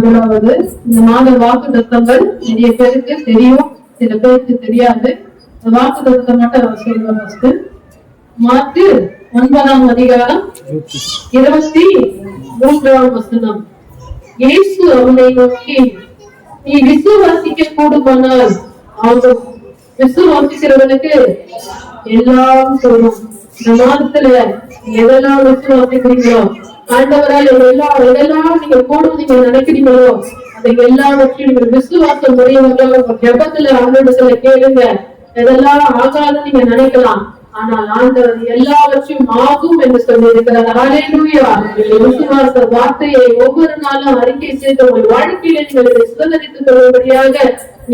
முதலாவது, இந்த மாத வாக்கு தத்தங்கள் நிறைய பேருக்கு தெரியும், சில பேருக்கு தெரியாது. வாக்கு தத்தம் மட்டும் சொல்லுவேன். மார்க்கு 9ஆம் அதிகாரம் 23ஆம் வசனம். இயேசு அவனை நோக்கி, நீ விசுவாசிக்க கூடுமானால், அவங்க விசுவாசிக்கிறவனுக்கு எல்லாம் சொல்லும். இந்த மாதத்துல எதெல்லாம் விசுவாசிக்கிறீங்களோ, ஆண்டவரால் எதெல்லாம் நீங்க கூடும் நீங்க நினைக்கிறீங்களோ, அதை எல்லாவற்றையும் நீங்க விசுவாசம் முறையவர்களாக ஜெபத்துல ஆண்டவரத்துல கேளுங்க. எதெல்லாம் ஆகாதுன்னு நீங்க நினைக்கலாம், ஆனால் ஆண்டவர் எல்லாவற்றையும் ஆகும் என்று சொல்லி இருக்கிறார். ஹல்லேலூயா. விசுவாச வார்த்தையை ஒவ்வொரு நாளும் அறிக்கை செய்து உங்கள் வாழ்க்கையில நீங்கள் சுதந்திரித்துக் கொள்ளும்படியாக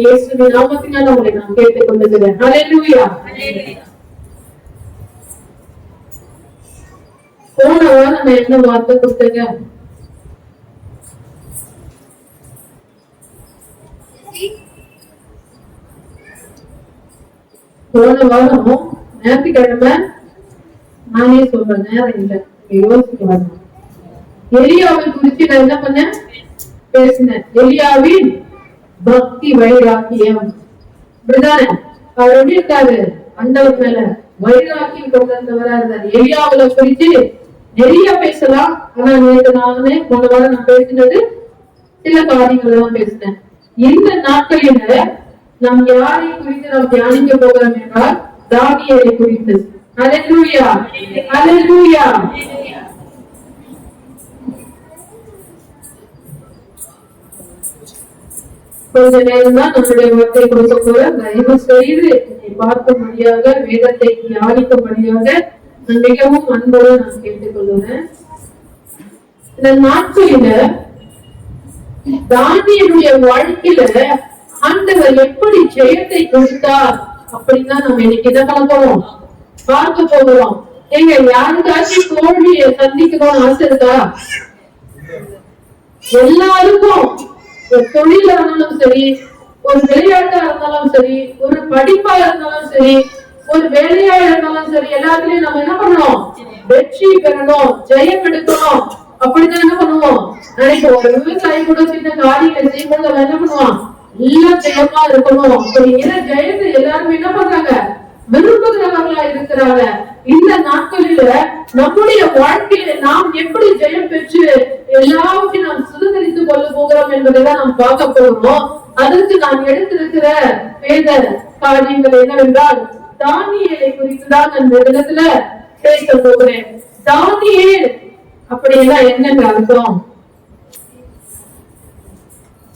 இயேசுவின் நாமத்தினால் உங்களை நான் கேட்டுக் கொண்டிருக்கிறேன். ஹல்லேலூயா. போன வாரம் நான் என்ன வார்த்தை கொடுத்தேங்க? போன வாரம் ஞாயிற்றுக்கிழமை நானே சொல்றேன், நேரம் இல்லை, யோசிக்க. எலியாவை குறித்து நான் என்ன பண்ணேன்? பேசினேன். எலியாவின் பக்தி வைராக்கியம். இப்படிதானே அவர் எப்படி இருக்காரு? ஆண்டவர் மேல வைராக்கியம் கொண்டு வந்தவரா இருந்தார். எலியாவுல குறித்து நிறைய பேசலாம், ஆனா நேற்று நானே போன வாரம் நான் பேசினது சில காரியங்களை தான் பேசினேன். இந்த நாட்களில நாம் யாரை குறித்து நாம் தியானிக்க போகிறோம் என்றால் தானியேலை குறித்து. ஹல்லேலூயா, ஹல்லேலூயா. கொஞ்ச நேரம் தான் நம்முடைய வார்த்தை கொடுக்க போற. தயவு செய்து பார்க்கும்படியாக, வேதத்தை தியானிக்கும்படியாக மிகவும் அன்போடு நான் கேட்டுக்கொள்கிறேன். இந்த நாட்களில தானியேலுடைய வாழ்க்கையில ஆண்டவர் எப்படி ஜெயத்தை கொடுத்தார் அப்படின்னா நம்ம இன்னைக்கு இதை பார்க்க போகிறோம். எங்க யாருக்காச்சும் தோல்வியை சந்திக்கணும்னு ஆசை இருக்கா? எல்லாருக்கும் ஒரு தொழிலா இருந்தாலும் சரி, ஒரு விளையாட்டா இருந்தாலும் சரி, ஒரு படிப்பா இருந்தாலும் சரி, ஒரு வேலையா இருந்தாலும் சரி, எல்லாத்துலயும் நம்ம என்ன பண்ணணும்? வெற்றி பெறணும், ஜெயம் எடுக்கணும். அப்படிதான் என்ன பண்ணுவோம்? நினைப்போம். ஒரு விவசாயி கூட சின்ன காரியங்களை செய்யும்போது அவன் என்ன பண்ணுவான்? எல்லாம் ஜெயமா இருக்கணும். அப்படி ஏன்னா ஜெயத்தை எல்லாருமே என்ன பண்றாங்க? விரும்புகிறவர்களா இருக்கிறாங்க. இந்த நாட்களில நம்முடைய வாழ்க்கையில நாம் எப்படி ஜெயம் பெற்று எல்லாவற்றையும் நாம் சுதந்திரித்துக் கொள்ள போகிறோம் என்பதைதான் நாம் பார்க்க போகிறோம். அதற்கு நான் எடுத்திருக்கிற வேத காரியங்கள் என்னவென்றால் தானியேலை குறித்துதான் அந்த இடத்துல பேச போகிறேன். தானியேல் அப்படின்னா என்னன்னு அர்த்தம்?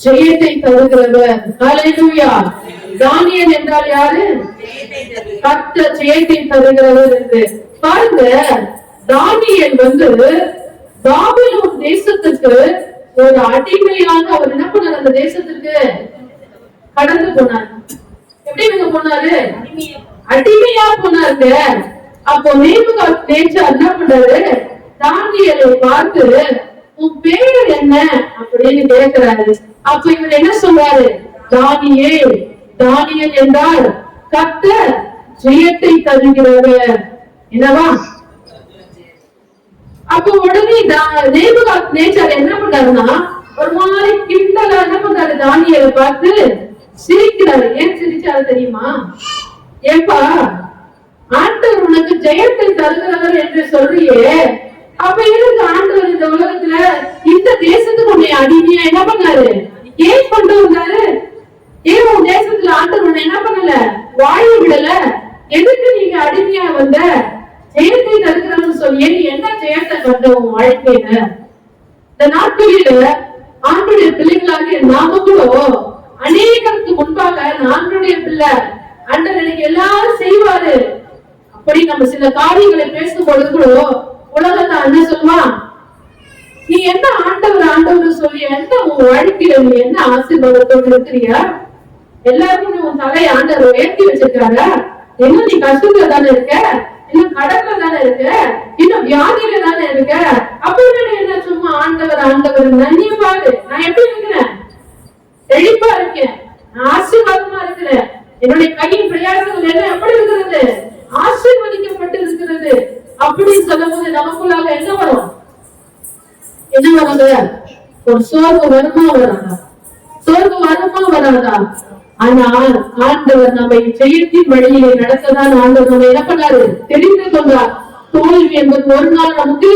ஜெயத்தை தருகிறவர். ஹல்லேலூயா. தானியேல் என்றால் யாரு? கர்த்தர் ஜெயத்தை தருகிறவர் என்று. பாருங்க, தானியேல் பாபிலோன் தேசத்துக்கு ஒரு அடிமையாக அவர் என்ன பண்ணார்? அந்த தேசத்துக்கு கடந்து போனார். எப்படி போனாரு? அடிமையா போனாருங்க. அப்போ நேபுகாத்நேச்சார் என்ன பண்றாரு? தானியேலை பார்த்து உன் பேர் என்ன அப்படின்னு கேட்கிறாரு. அப்ப இவர் என்ன சொல்றாரு? தானியேல். தானியேல் என்றால் கர்த்தர் ஜெயத்தை தருகிறவர். என்னவா? அப்ப உடனே நேபுகாத்நேச்சார் என்ன பண்றாருன்னா ஒரு மாதிரி கிண்டலா என்ன பண்றாரு? தானியேலை பார்த்து சிரிக்கிறாரு. ஏன் சிரிச்சாரு தெரியுமா? ஏப்பா, ஆண்டவர் உனக்கு ஜெயத்தை தருகிறவர் என்று சொல்றியே, அப்ப எனக்கு ஆண்டவர் இந்த உலகத்துல இந்த தேசத்துக்கு உன்னை அடிமையா என்ன பண்ணாரு? ஏன் கொண்டு வந்தாரு? ஏன் உன் தேசத்துல ஆண்டவர் உன்னை என்ன பண்ணல? வாழ விடல? எதுக்கு நீங்க அடிமையா வந்த? ஜெயத்தை தருகிறவன்னு சொல்லி நீ என்ன ஜெயத்தை கண்ட உன் வாழ்க்கையில? இந்த நாட்களில ஆண்டுடைய பிள்ளைகளாக நாம கூட அநேகருக்கு முன்பாக ஆண்டுடைய பிள்ளை ஆண்டவர் எனக்கு எல்லாரும் செய்வாரு அப்படி நம்ம சில காரியங்களை பேசும் பொழுது கூட உலகத்தை என்ன சொல்லுவான்? நீ என்ன ஆண்டவர் சொல்லி என்ன உன் வாழ்க்கையில நீ என்ன ஆசீர்வாதத்தோடு இருக்கிறியா? எல்லாருக்கும் உன் தலையை ஆண்டவர் உயர்த்தி வச்சிருக்காரா? இன்னும் நீ கஷ்டத்துல தானே இருக்க, இன்னும் கடன்ல தானே இருக்க, இன்னும் வியாதியில தானே இருக்க. அப்படின்னு என்ன சும்மா ஆண்டவர் நீ பாரு, நான் எப்படி இருக்கிறேன்? செழிப்பா இருக்கேன், நான் ஆசீர்வாதமா இருக்கிறேன், என்னுடைய கையின் பிரயாசங்கள் என்ன எப்படி இருக்கிறது? ஆசீர்வதிக்கப்பட்டு இருக்கிறது அப்படின்னு சொல்லும் போது நமக்குள்ளாக என்ன வரும்? என்ன வருது? ஒரு சோர்வு வருமா வராதா? சோர்வு வருமா வராதா? ஆனால் ஆண்டவர் நம்மை ஜெயத்தின் வழியிலே நடத்ததான் ஆண்டவர் நம்ம என்ன பண்ணாரு? தெரிந்து கொண்டார். தோல்வி என்பது ஒரு நாள் நமக்கு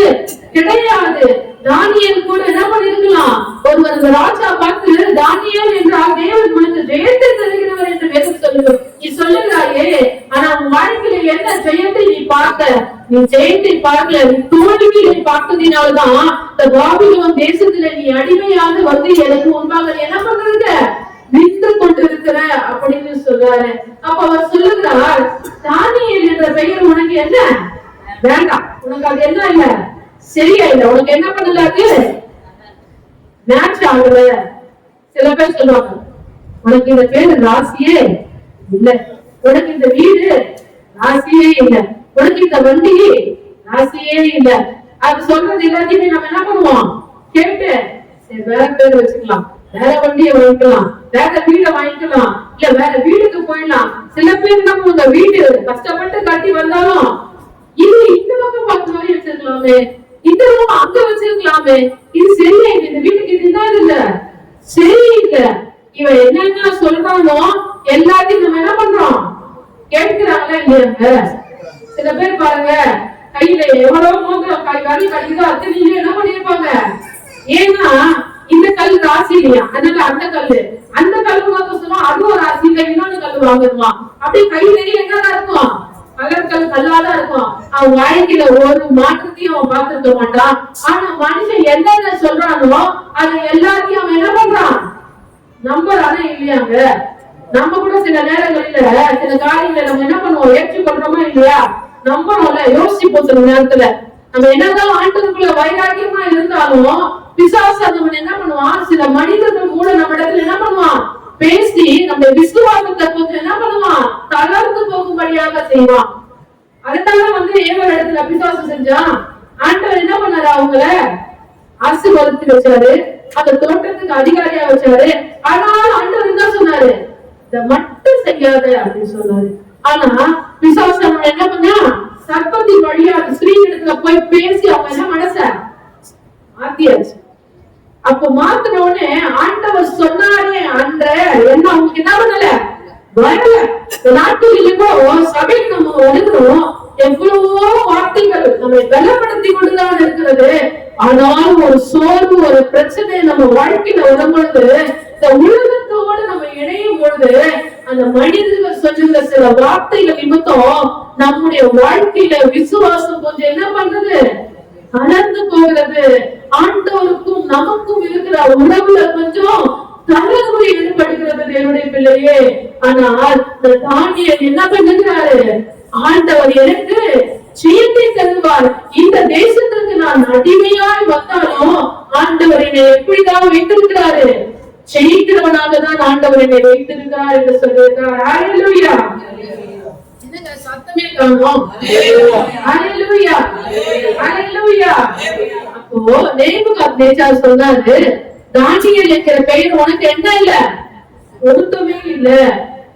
கிடையாது. தானியேல் கூட என்ன பண்ணிருக்கலாம்? ஒருவர் ராஜா பார்த்து தானியேல் என்றால் தேவன் உனக்கு ஜெயத்தை தருகிறவர் என்று வேதம் சொல்லுகிறோம். நீ சொல்லுகிறாயே, ஆனா உன் வாழ்க்கையில என்ன ஜெயத்தை நீ பார்த்த? நீ ஜெயத்தை பார்க்கல, நீ தோல்வியை பார்த்ததினால்தான் இந்த பாபிலோன் தேசத்துல நீ அடிமையாக வந்து எனக்கு முன்பாக என்ன பண்றீங்க? நின்று கொண்டிருக்கிற அப்படின்னு சொல்றாரு. அப்ப அவர் சொல்லுகிறார், தானியேல் என்ற பெயர் உனக்கு என்ன வேண்டாம், உனக்கு அது என்ன இல்ல, சரியா இல்ல, உனக்கு என்ன பண்ணல, மேட்ச் ஆகல. சில பேர் சொல்லுவாங்க, உனக்கு இந்த பேரு ராசியே இல்ல, உனக்கு இந்த வீடு ராசியே இல்ல, உனக்கு இந்த வண்டி ராசியே இல்ல. அது சொல்றது எல்லாத்தையுமே நம்ம என்ன பண்ணுவோம்? கேட்டு சரி வேற பேர் வச்சுக்கலாம், வேற வண்டியை வாங்கிக்கலாம், வேற வீடை வாங்கிக்கலாம், இல்ல வேற வீட்டுக்கு போயிடலாம். சில பேர் நம்ம இந்த வீடு கஷ்டப்பட்டு கட்டி வந்தாலும் இது இந்த பக்கம் பார்த்த மாதிரி வச்சிருக்கலாமே, இந்த பக்கம் அங்க வச்சிருக்கலாமே, இது சரியா இல்லை, இந்த வீட்டுக்கு இதுதான் இல்ல சரியில்லை. இவன் என்னென்ன சொல்றானோ எல்லாத்தையும் நம்ம என்ன பண்றோம்? கேட்கிறாங்களா இல்லையாங்க? சில பேர் பாருங்க, கையில எவ்வளவு மோதிரம் கை கழிதோ அத்தனையும் என்ன பண்ணிருப்பாங்க? ஏன்னா இந்த கல் ராசி இல்லையா, அதனால அந்த கல்லு வாங்க சொல்லுவான், அதுவும் ராசி இல்ல, இன்னொன்னு கல் வாங்கிடுவான். அப்படியே கை நிறைய என்னதான் இருக்கும்? கலர் கல்லாதான் இருக்கும். அவன் வாழ்க்கையில ஒரு மாற்றத்தையும் அவன் பார்த்துக்க மாட்டான். ஆனா மனுஷன் என்னென்ன சொல்றானோ அது எல்லாத்தையும் அவன் என்ன பண்றான்? நம்புறானே இல்லையாங்க? நம்ம கூட சில நேரங்களில சில காரியங்களை நம்ம என்ன பண்ணுவோம்? ஏற்றுக்கொள்றோமா இல்லையா? நம்பணும்ல, யோசிப்போம். சில நேரத்துல நம்ம என்னதான் ஆண்டவருக்குள்ள வைராக்கியமா இருந்தாலும் பிசாசு நம்ம என்ன பண்ணுவான்? சில மனிதர்கள் கூட நம்ம இடத்துல என்ன பண்ணுவான்? பேசி நம்ம விசுவாசத்தை கொஞ்சம் என்ன பண்ணுவான்? தளர்ந்து போகும்படியாக செய்வான். அதனால ஏவர் இடத்துல பிசாசு செஞ்சான். ஆண்டவர் என்ன பண்ணாரு? அவங்கள ஆசீர்வதித்து வச்சாரு, அந்த தோட்டத்துக்கு அதிகாரியா வச்சாரு. ஆனால் ஆண்டவர் என்ன சொன்னாரு? இத மட்டும் செய்யாத அப்படின்னு சொன்னாரு. ஆனா பிசாசு அவங்க என்ன பண்ணா? சர்ப்பத்தின் வழியா ஸ்ரீ இடத்துல போய் பேசி அவங்க என்ன மனச மாத்தியாச்சு. அப்ப மாத்தின உடனே ஆண்டவர் சொன்னாரே அந்த என்ன அவங்களுக்கு என்ன பண்ணல வரல. நாட்டிலிருந்தோ சபைக்கு நம்ம வருகிறோம், எவ்வளவோ வார்த்தைகள் நம்மை பலப்படுத்தி கொண்டுதான் இருக்கிறது. ஆனாலும் ஒரு சோர்வு, ஒரு பிரச்சனை நம்ம வாழ்க்கையில வரும்பொழுது, இந்த உலகத்தோடு நம்ம இணையும் பொழுது அந்த மனிதர்கள் சொல்லுகிற சில வார்த்தைகள் நிமித்தம் நம்முடைய வாழ்க்கையில விசுவாசம் கொஞ்சம் என்ன பண்றது? கலந்து போகிறது. ஆண்டவருக்கும் நமக்கும் இருக்கிற உறவுல கொஞ்சம் தளர்வு ஏற்படுகிறது தேவனுடைய பிள்ளையே. ஆனால் தானியேல் என்ன பண்ணுகிறாரு? ஆண்டவர் எனக்கு ஜெயத்தை தருவார், இந்த தேசத்துக்கு நான் அடிமையாய் வந்தாலும் ஆண்டவர் என்னை எப்படிதான் வைத்திருக்கிறாரு? ஜெயிக்கிறவனாக தான் ஆண்டவர் என்னை வைத்திருக்கிறார் என்று சொல்லியிருக்கிறார். ஹல்லேலூயா! சத்தமே காணோம். ஹல்லேலூயா! ஹல்லேலூயா! அப்போ நேபுகாத்நேச்சார் சொன்னாரு, தானியேல் என்கிற பெயர் உனக்கு என்ன இல்ல, பொருத்தமே இல்ல,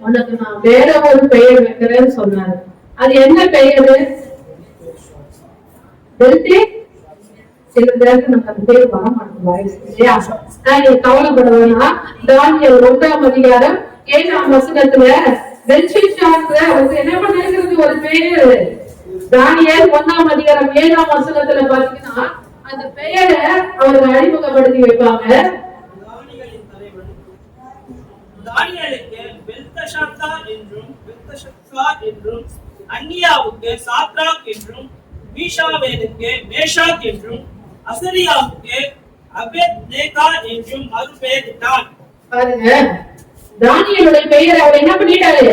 உனக்கு நான் வேற ஒரு பெயர் வைக்கிறேன்னு சொன்னாரு. அது என்ன பெயரு? சில நேரத்தில் நமக்கு அந்த பேர் வர மாட்டேங்குது. கவலைப்பட வேணாம். தானியேல் 1ஆம் அதிகாரம் 7ஆம் வசனத்துல என்ன பண்ணிருக்கிறது ஒரு பேரு. தானியேல் 1ஆம் அதிகாரம் 7ஆம் வசனத்துல பாத்தீங்கன்னா அந்த பெயரை அவர்கள் அறிமுகப்படுத்தி வைப்பாங்க. தானியேலுக்கு பெல்தஷாத்சா என்றும் அன்னியாவுக்கு சாத்ராக் என்றும் மீஷாவேலுக்கு மேஷாக் என்றும் அசரியாவுக்கு அபேத்நேகா என்றும் மறுபெயரிட்டான். பாருங்க, தானியேலுடைய பெயரை அவர் என்ன பண்ணிட்டாரு?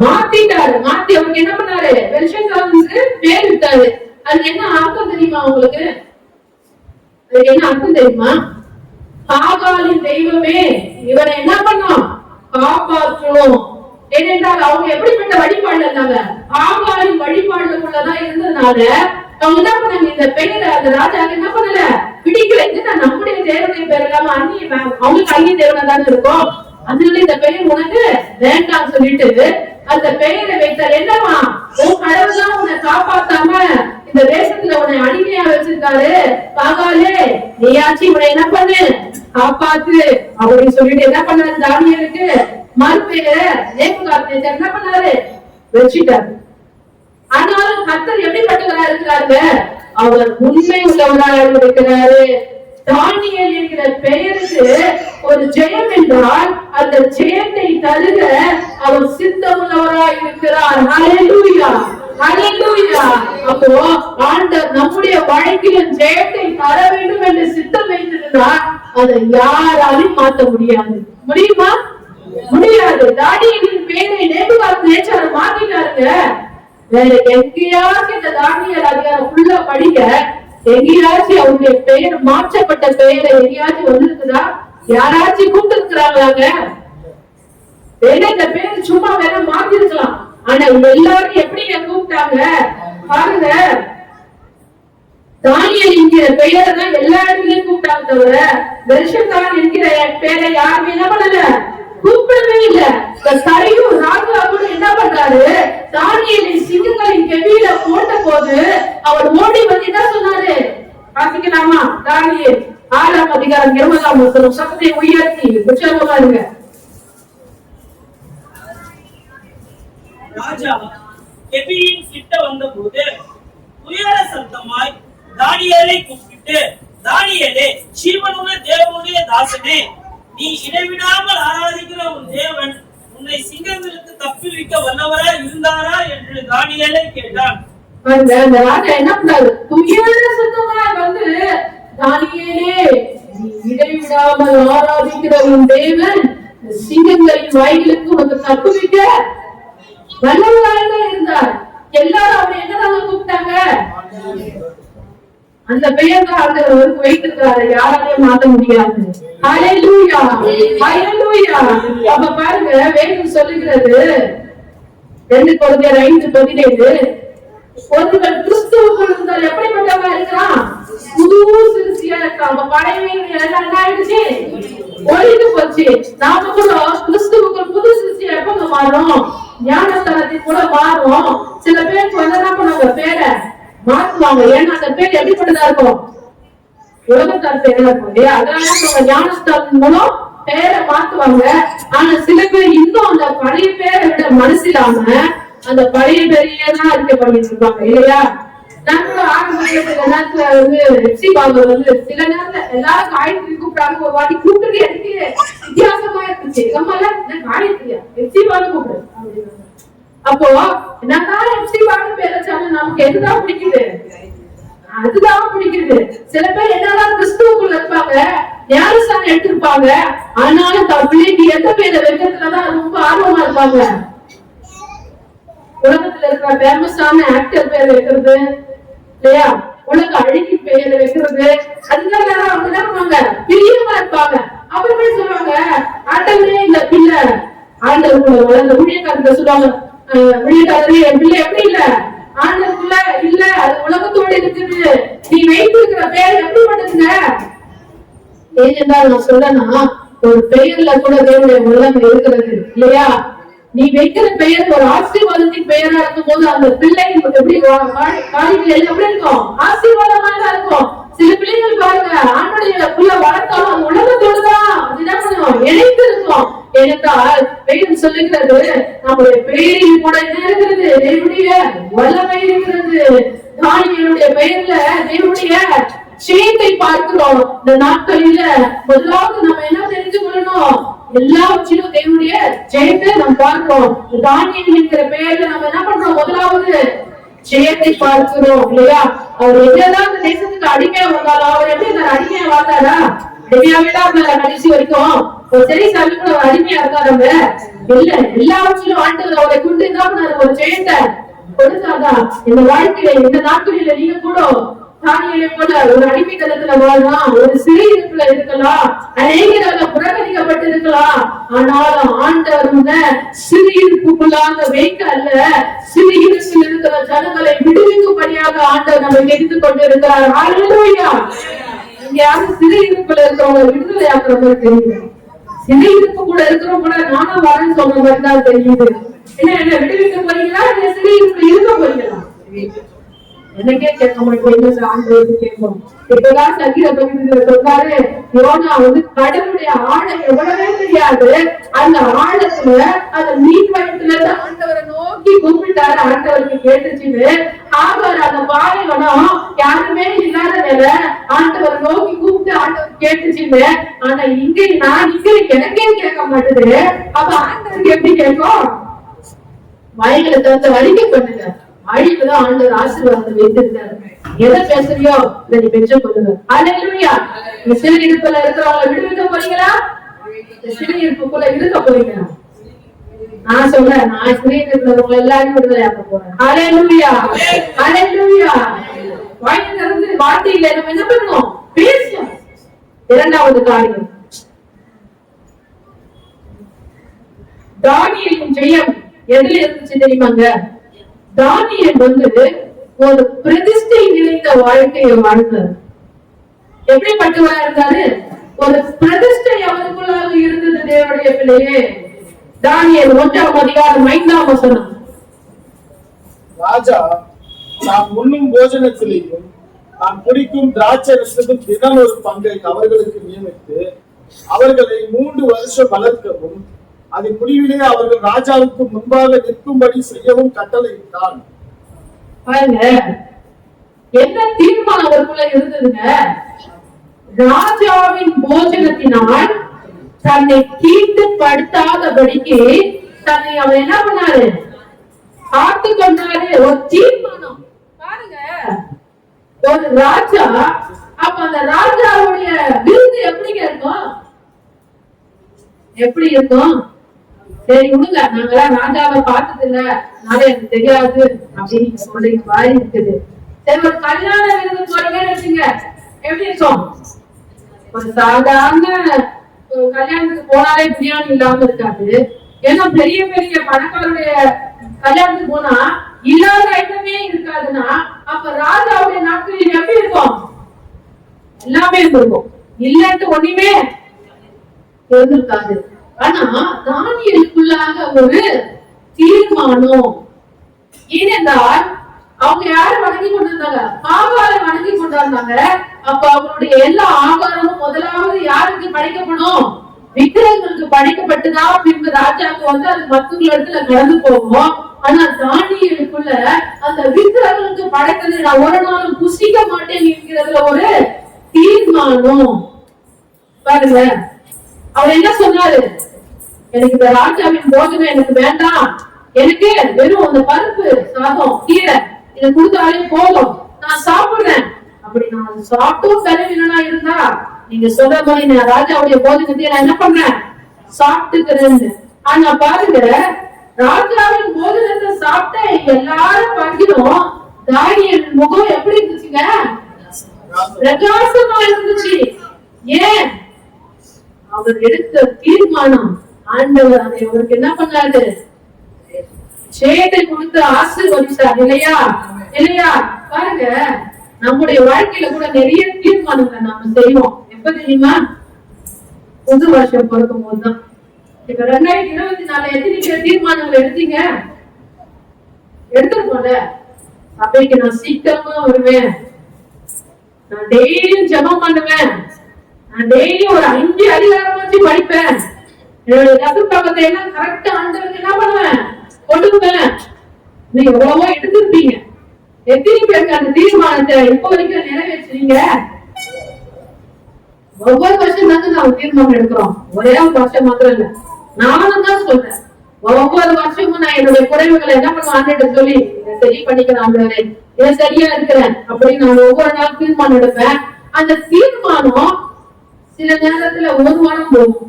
மாத்திட்டாரு. மாத்தி அவருக்கு என்ன பண்ணாரு? பெல்ஷாத்சாருக்கு பேர் விட்டாரு. அது என்ன அர்த்தம் தெரியுமா உங்களுக்கு? அதுக்கு என்ன அர்த்தம் தெரியுமா? பாகாலின் தெய்வமே இவரை என்ன பண்ணும்? காப்பாற்றணும். ஏனென்றால் அவங்க எப்படிப்பட்ட வழிபாடுல இருந்தாங்க? பாகாலின் வழிபாடுக்குள்ளதான் இருந்ததுனால அவங்க என்ன பண்ணாங்க? இந்த பெயரை அந்த ராஜா என்ன பண்ணல, பிடிக்கல. நம்முடைய தேவனுடைய பேர் இல்லாம அந்நிய, அவங்களுக்கு அந்நிய தேவனா தானே இருக்கும், அதனால இந்த பெயர் உனக்கு வேண்டாம் சொல்லிட்டு அந்த பெயரை வைத்தார். என்னவா? உன் கடவுள் தான் உன்னை காப்பாத்தாம இந்த தேசத்துல உன்னை அடிமையா வச்சிருக்காரு. பாகாலே, நீயாச்சு இவனை என்ன பண்ணு? காப்பாத்து அப்படின்னு சொல்லிட்டு என்ன பண்ணாரு தானியேலுக்கு மறுபேரு நேபுகாத்நேச்சர் என்ன பண்ணாரு வச்சுட்டாரு. ஆனாலும் கர்த்தர் எப்படிப்பட்டவரா இருக்கிறாங்க, அவர் உண்மை உள்ளவராக இருக்கிறாரு. தானியேல் என்கிற பெயருக்கு ஒரு ஜெயம் என்றால் அந்த ஜெயத்தை தருக அவர் சித்தமுள்ளவராய் இருக்கிறார். ஹல்லேலூயா, ஹல்லேலூயா. அப்போ ஆண்டவர் நம்முடைய வாழ்க்கையில் ஜெயத்தை தர வேண்டும் என்று சித்தம் வைத்திருந்தால் அதை யாராலும் மாற்ற முடியாது. முடியுமா? முடியாது. தானியேலின் பேரை நேபுகாத்நேச்சர் மாத்திட்டாருங்க. வேற எங்கேயாச்சும் இந்த தானியேல் அதிகாரம் ஃபுல்லா படிக்க எங்கேயாச்சும் அவருடைய பெயர் மாற்றப்பட்ட பெயரை எங்கேயாச்சும் வந்திருக்குதா? யாராச்சும் கூப்பிட்டு இருக்கிறாங்களாங்க? வேற இந்த பேர் சும்மா வேற மாத்தி இருக்கலாம். ஆனா எல்லாரும் எப்படி கூப்பிட்டாங்க பாருங்க. தானியேல் என்கிற பெயரை தான் எல்லா இடத்துலயும் கூப்பிட்டாங்க, தவிர பெல்ஷத்சார் என்கிற பேரை யாருமே என்ன பண்ணல, கூப்பிடவே இல்ல. சரியும் ராஜா கூட என்ன பண்றாரு, தானியேலின் சிங்கங்களின் கெபியில போட்ட போது அவர் ஓடி வந்து என்ன சொன்னாரு பாத்தீங்களாமா? தானியேல் 6ஆம் அதிகாரம் 20ஆம் வசனம். சத்தத்தை உயர்த்தி உற்சாகமா இருங்க. ராஜா கெபியின் கிட்ட வந்த போது உயர சத்தமாய் தானியேலை கூப்பிட்டு, தானியேலே, ஜீவனுள்ள தேவனுடைய தாசனே, நீ இடைவிடாமல் ஆராதிக்கிற உன் தேவன் உன்னை சிங்கங்களுக்கு தப்புவிக்க வல்லவரா இருந்தாரா என்று தானியேலை கேட்டான். அந்த ராஜா என்ன பண்ணாரு, உயர சத்தமா வந்து தானியேலே, நீ இடைவிடாமல் ஆராதிக்கிற உன் தேவன் சிங்கங்களின் வாய்களுக்கு உனக்கு தப்புவிக்க வல்லவராக இருந்தார். எல்லாரும் அவரை என்னதான் கூப்பிட்டாங்க, அந்த பெயர் தான் ஆண்டவர் வைத்திருக்கிறாரு, யாராலையும் மாற்ற முடியாது. ஹல்லேலூயா, ஹல்லேலூயா. அப்ப பாருங்க, வேதம் சொல்லுகிறது 2 கொரிந்தியர் 5:17, ஒருவன் கிறிஸ்துவுக்குள் இருந்தால் எப்படிப்பட்டவனா இருக்கிறான், புது சிருஷ்டியா இருக்கான். அப்ப பழையவைகள் எல்லாம் என்ன ஆயிடுச்சு, ஒழிந்து போச்சு. நாம கூட கிறிஸ்துவுக்குள் புது சிருஷ்டியா எப்ப மாறும், ஞானஸ்தானத்தின் கூட மாறும். சில பேருக்கு வந்து என்ன பண்ணுவாங்க, பேரை மாத்துவாங்க. ஏன்னா அந்த பேர் எப்படிப்பட்டதா இருக்கும், உலகத்தார் பேரா இருக்கும் இல்லையா? அதனால ஞானஸ்தானம் மூலம் பேரை மாத்துவாங்க. ஆனா சில பேர் இன்னும் அந்த பழைய பேரை விட மனசிலாம அந்த பழைய பேரையேதான் இருக்க பண்ணிட்டு இருப்பாங்க இல்லையா? நான் கூட ஆரம்பத்துல நேரத்துல வந்து எப்சி பாபு வந்து சில நேரத்துல எல்லாரும் காயத்ரி கூப்பிட்டாங்க. ஒரு வாட்டி கூப்பிட்டு எனக்கு வித்தியாசமா இருந்துச்சு. நம்மள காயத்ரியா எப்சி பாபு கூப்பிடு அப்படின்னு. அப்போ என்னதான் எப்சி பாபு பேர் வச்சாலும் நமக்கு எதுதான் பிடிக்குது, அதுதான் பிடிக்குது. சில பேர் என்னதான் கிறிஸ்துவுக்குள்ள இருப்பாங்க, ஞானஸ்தானம் எடுத்திருப்பாங்க, ஆனாலும் தன் பிள்ளைக்கு எந்த பேரை வைக்கிறதுலதான் ரொம்ப ஆர்வமா இருப்பாங்க. உலகத்துல இருக்கிற ஃபேமஸான ஆக்டர் பேர் வைக்கிறது இல்லையா, உலக அழகி பெயரை வைக்கிறது, அதுதான் அவங்க என்ன பண்ணுவாங்க, பிரியமா இருப்பாங்க. அப்புறமே சொல்லுவாங்க, ஆண்டவரே இந்த பிள்ளை ஆண்டவர்களோட அந்த ஊழியக்காரங்க சொல்லுவாங்க, ஊழியக்காரரே என் பிள்ளை எப்படி இல்ல ஆண்டவருக்குள்ள இல்ல, அது உலகத்தோட இருக்குது, நீ வைத்திருக்கிற பேர் எப்படி பண்ணுங்க. ஏனென்றால் நான் சொல்றேன்னா, ஒரு பெயர்ல கூட தேவனுடைய உள்ளம் இருக்கிறது இல்லையா? நீ வைக்கிற பெயர் ஒரு ஆசீர்வாதத்தின் பெயரா இருக்கும் போது அந்த பிள்ளை எப்படி காரியங்கள் எப்படி இருக்கும், ஆசீர்வாதமா தான் இருக்கும். சில பிள்ளைகள் பாருங்க, ஆண்டுடைய புள்ள வளர்த்தாலும் உலகத்தோடுதான் இணைத்து இருக்கும். ஏனென்றால் பெயர் சொல்லுகிறது, நம்முடைய பெயரில் கூட என்ன இருக்கிறது, தேவனுடைய வல்லமை இருக்கிறது. தானியேலுடைய பெயர்ல தேவனுடைய ஜெயத்தை பார்க்கிறோம். இந்த நாட்களில முதலாவது நம்ம என்ன தெரிஞ்சு கொள்ளணும், எல்லாவற்றிலும் தேவனுடைய ஜெயத்தை நம்ம பார்க்கிறோம். தானியேல் என்கிற பெயர்ல நம்ம என்ன பண்றோம், முதலாவது ஜெயத்தை பார்க்கிறோம் இல்லையா? அவர் என்னதான் இந்த தேசத்துக்கு அடிமையா வந்தாலும் அவர் எப்படி அந்த அடிமையா வாழ்ந்தாரா, கடைசி வரைக்கும் ஒரு சரி சாமி கூட அவர் அடிமையா இருக்காருங்க இல்ல. எல்லாவற்றிலும் ஆண்டவர் அவரை கொண்டு என்ன பண்ணாரு, ஒரு ஜெயத்தை கொடுத்தாதான். இந்த வாழ்க்கையில இந்த நாட்களில நீங்க கூட தானியேலை போல ஒரு அடிமைத்தனத்துல வாழலாம், ஒரு சிறையிருப்புல இருக்கலாம், அநேகராக புறக்கணிக்கப்பட்டு இருக்கலாம். ஆனாலும் ஆண்டவர் சிறையிருப்புக்குள்ளாக வைக்க அல்ல, சிறையிருப்பில் இருக்கிற ஜனங்களை விடுவிக்கும்படியாக ஆண்டவர் நம்ம தெரிந்து கொண்டு இருக்கிறார். ஹல்லேலூயா. இங்க யாரும் சிறையிருப்புல இருக்கிறவங்க விடுதலை ஆக்குற மாதிரி தெரியுது, சிறையிருப்பு கூட இருக்கிறவங்க கூட நானும் வரேன்னு சொல்ற மாதிரி தான் தெரியுது. என்ன என்ன விடுவிக்க போறீங்களா, இல்ல சிறையிருப்புல இருக்க போறீங்களா? எனக்கே கேட்க மாட்டேன், ஆண்டவருக்கு கேட்கும். இப்பதான் சங்கீத பகுதியில சொன்னாரு, யோனா கடவுளுடைய ஆழம் எவ்வளவே தெரியாது, அந்த ஆழத்துல அந்த மீன் வயிற்றுல ஆண்டவரை நோக்கி கூப்பிட்டாரு, ஆண்டவருக்கு கேட்டுச்சுன்னு. ஆகார் அந்த பாலைவனம் யாருமே இல்லாத வேலை ஆண்டவரை நோக்கி கூப்பிட்டு ஆண்டவர் கேட்டுச்சுன்னு. ஆனா இங்க நான் இங்க எனக்கே கேட்க மாட்டேது, அப்ப ஆண்டவருக்கு எப்படி கேட்கும்? வயல்களை தந்த வலிக்க பண்ணுங்க, வழிக்குதான் ஆண்டவர் ஆசீர்வாதத்தை வைத்திருக்காரு. எதை பேசுறியோ இதை நீ பெற்று கொள்ளுங்க. அல்லேலூயா. சிறையிருப்புல இருக்கிறவங்களை விடுவிக்க போறீங்களா? சிறையிருப்புக்குள்ள இருக்க போறீங்களா? நான் சொல்றேன், நான் சிறையிருப்புல எல்லாரும் விடுதலையாக்க போறேன். அல்லேலூயா, அல்லேலூயா. வாயிலிருந்து வார்த்தையில நம்ம என்ன பண்ணணும்? பேசணும். இரண்டாவது காரியம், தானியேலின் ஜெயம் எதுல இருந்துச்சு தெரியுமாங்க? தானியேல் ஒரு பிரதிஷ்டை நிறைந்த வாழ்க்கையை வாழ்ந்தார். எப்படிப்பட்டவரா இருந்தாரு? ஒரு பிரதிஷ்டை அவருக்குள்ளாக இருந்தது. தேவனுடைய பிள்ளையே, தானியேல் 1ஆம் அதிகாரம் 5ஆம் வசனம். ராஜா நாம் உண்ணும் போஜனத்திலேயும் நாம் குடிக்கும் திராட்சை ரசத்துக்கும் தினம் ஒரு பங்கை அவர்களுக்கு நியமித்து அவர்களை 3 வருஷம் வளர்க்கவும் அதன் முடிவிலே அவர்கள் ராஜாவுக்கு முன்பாக நிற்கும்படி செய்யவும் கட்டளையிட்டான். பாருங்க, என்ன தீர்மானம் அவருக்குள்ள இருந்ததுங்க? ராஜாவின் போஜனத்தினால் தன்னை தீட்டுப்படுத்தாதபடிக்கு தன்னை அவர் என்ன பண்ணாரு? காத்து கொண்டாரு. ஒரு தீர்மானம் பாருங்க. ஒரு ராஜா, அப்ப அந்த ராஜாவுடைய விருது எப்படிங்க இருக்கும்? எப்படி இருக்கும்? சரி விடுங்க, நாங்கெல்லாம் ராஜாவை பார்த்தது இல்ல, நாளே எனக்கு தெரியாது அப்படின்னு நீங்க சொல்றீங்க, வாரி இருக்குது. சரி, ஒரு கல்யாண விருது போறீங்கன்னு வச்சுங்க, எப்படி இருக்கும்? ஒரு சாதாரண கல்யாணத்துக்கு போனாலே பிரியாணி இல்லாம இருக்காது. ஏன்னா பெரிய பெரிய பணக்காரருடைய கல்யாணத்துக்கு போனா இல்லாத ஐட்டமே இருக்காதுன்னா, அப்ப ராஜாவுடைய நாட்களில் எப்படி இருக்கும்? எல்லாமே இருந்திருக்கும். இல்லன்ட்டு ஒண்ணுமே இருந்திருக்காது. ஆனா தானியேலுக்குள்ளாக ஒரு தீர்மானம். ஏனென்றால் அவங்க யாரை வணங்கி கொண்டிருந்தாங்க? ஆகாரை வணங்கி கொண்டிருந்தாங்க. அப்ப அவங்களுடைய எல்லா ஆகாரமும் முதலாவது யாருக்கு படைக்கப்படும்? விக்கிரகங்களுக்கு படைக்கப்பட்டுதான் பின்பு ராஜாவுக்கு அது மத்தவங்க இடத்துல நடந்து போகும். ஆனா தானியேலுக்குள்ள அந்த விக்கிரகங்களுக்கு படைக்கிறது நான் ஒரு நாளும் புசிக்க மாட்டேன் என்கிறதுல ஒரு தீர்மானம். பாருங்க, அவர் என்ன சொன்னாரு? எனக்கு இந்த ராஜாவின் போஜனம் எனக்கு வேண்டாம், எனக்கு வெறும் அந்த பருப்பு சாதம் கீரை இதை கொடுத்தாலே போதும், நான் சாப்பிடுறேன். அப்படி நான் சாப்பிட்டும் செலவினா இருந்தா நீங்க சொல்ற மாதிரி நான் ராஜாவுடைய போஜனத்தை நான் என்ன பண்றேன்? சாப்பிட்டுக்கிறேன். ஆனா பாருங்க, ராஜாவின் போஜனத்தை சாப்பிட்ட எல்லாரும் பார்க்கிறோம், தானியேல் முகம் எப்படி இருந்துச்சுங்க? பிரகாசமா இருந்துச்சு. ஏன்? அவர் எடுத்த தீர்மானம். ஆண்டவர் அதை அவருக்கு என்ன பண்ணாரு? சேட்டை கொடுத்து ஆசீர்வதிச்சார். இல்லையா? இல்லையா? பாருங்க, நம்முடைய வாழ்க்கையில கூட நிறைய தீர்மானங்களை நாம செய்வோம். எப்ப தெரியுமா? புது வருஷம் பிறக்கும் போதுதான். இப்ப 2024 எத்தனை தீர்மானங்கள் எடுத்தீங்க? எடுத்துருக்கோம்ல. சபைக்கு நான் சீக்கிரமா வருவேன், நான் டெய்லியும் ஜெபம் பண்ணுவேன், நான் டெய்லியும் ஒரு 5 அதிகாரமாச்சு படிப்பேன், என்னுடைய ரசப்பக்கத்தை எல்லாம் கரெக்டா ஆண்டவருக்கு என்ன பண்ணுவேன்? கொடுப்பேன். நீங்க எவ்வளவோ எடுத்திருப்பீங்க. எத்தனை பேருக்கு அந்த தீர்மானத்தை இப்ப வரைக்கும் நிறைவேற்றுறீங்க? ஒவ்வொரு வருஷம் தாங்க நான் தீர்மானம் எடுக்கிறோம். ஒரே ஒரு வருஷம் மாத்திரம் இல்ல, நானும் தான் சொல்றேன். ஒவ்வொரு வருஷமும் நான் என்னுடைய குறைவுகளை என்ன பண்ணுவேன்? ஆண்டு சொல்லி சரி பண்ணிக்கிறேன், இதை சரியா இருக்கிறேன் அப்படின்னு நான் ஒவ்வொரு நாள் தீர்மானம் எடுப்பேன். அந்த தீர்மானம் சில நேரத்துல 1 வாரம் போகும்,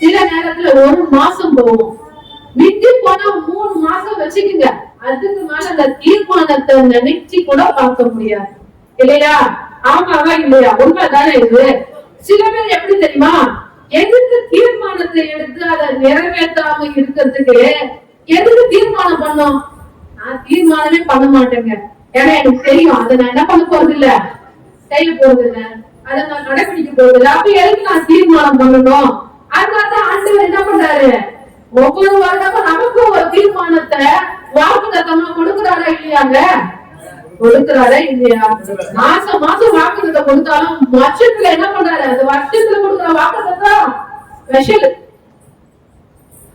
சில நேரத்துல 1 மாசம் போகும், விட்டு போனா 3 மாசம் வச்சுக்குங்க. அதுக்கு மேல அந்த தீர்மானத்தை நினைச்சு கூட பார்க்க முடியாது. இல்லையா? ஆமாவா இல்லையா? உண்மைதானே இது? சில பேர் எப்படி தெரியுமா? எதுக்கு தீர்மானத்தை எடுத்து அதை நிறைவேற்றாம இருக்கிறதுக்கு எதுக்கு தீர்மானம் பண்ணோம்? நான் தீர்மானமே பண்ண மாட்டேங்க, ஏன்னா எனக்கு தெரியும் அதை நான் என்ன பண்ண போறது இல்ல, செய்ய போறது இல்ல, அதை நான் கடைபிடிக்க போறது இல்ல. அப்ப எதுக்கு நான் தீர்மானம் பண்ணணும்? அதனால ஆண்டவர் என்ன பண்றாரு? ஒவ்வொரு வருடமும் நமக்கு ஒரு தீர்மானத்தை வாக்குத்தத்தமா கொடுக்கிறாரா இல்லையாங்க? கொடுக்கிறாரா இல்லையா? மாசம் மாசம் வாக்குறுதியை கொடுத்தாலும் வருஷத்துல என்ன பண்றாரு? அந்த வருஷத்துல கொடுக்கிற வாக்குறுதி ஸ்பெஷல்.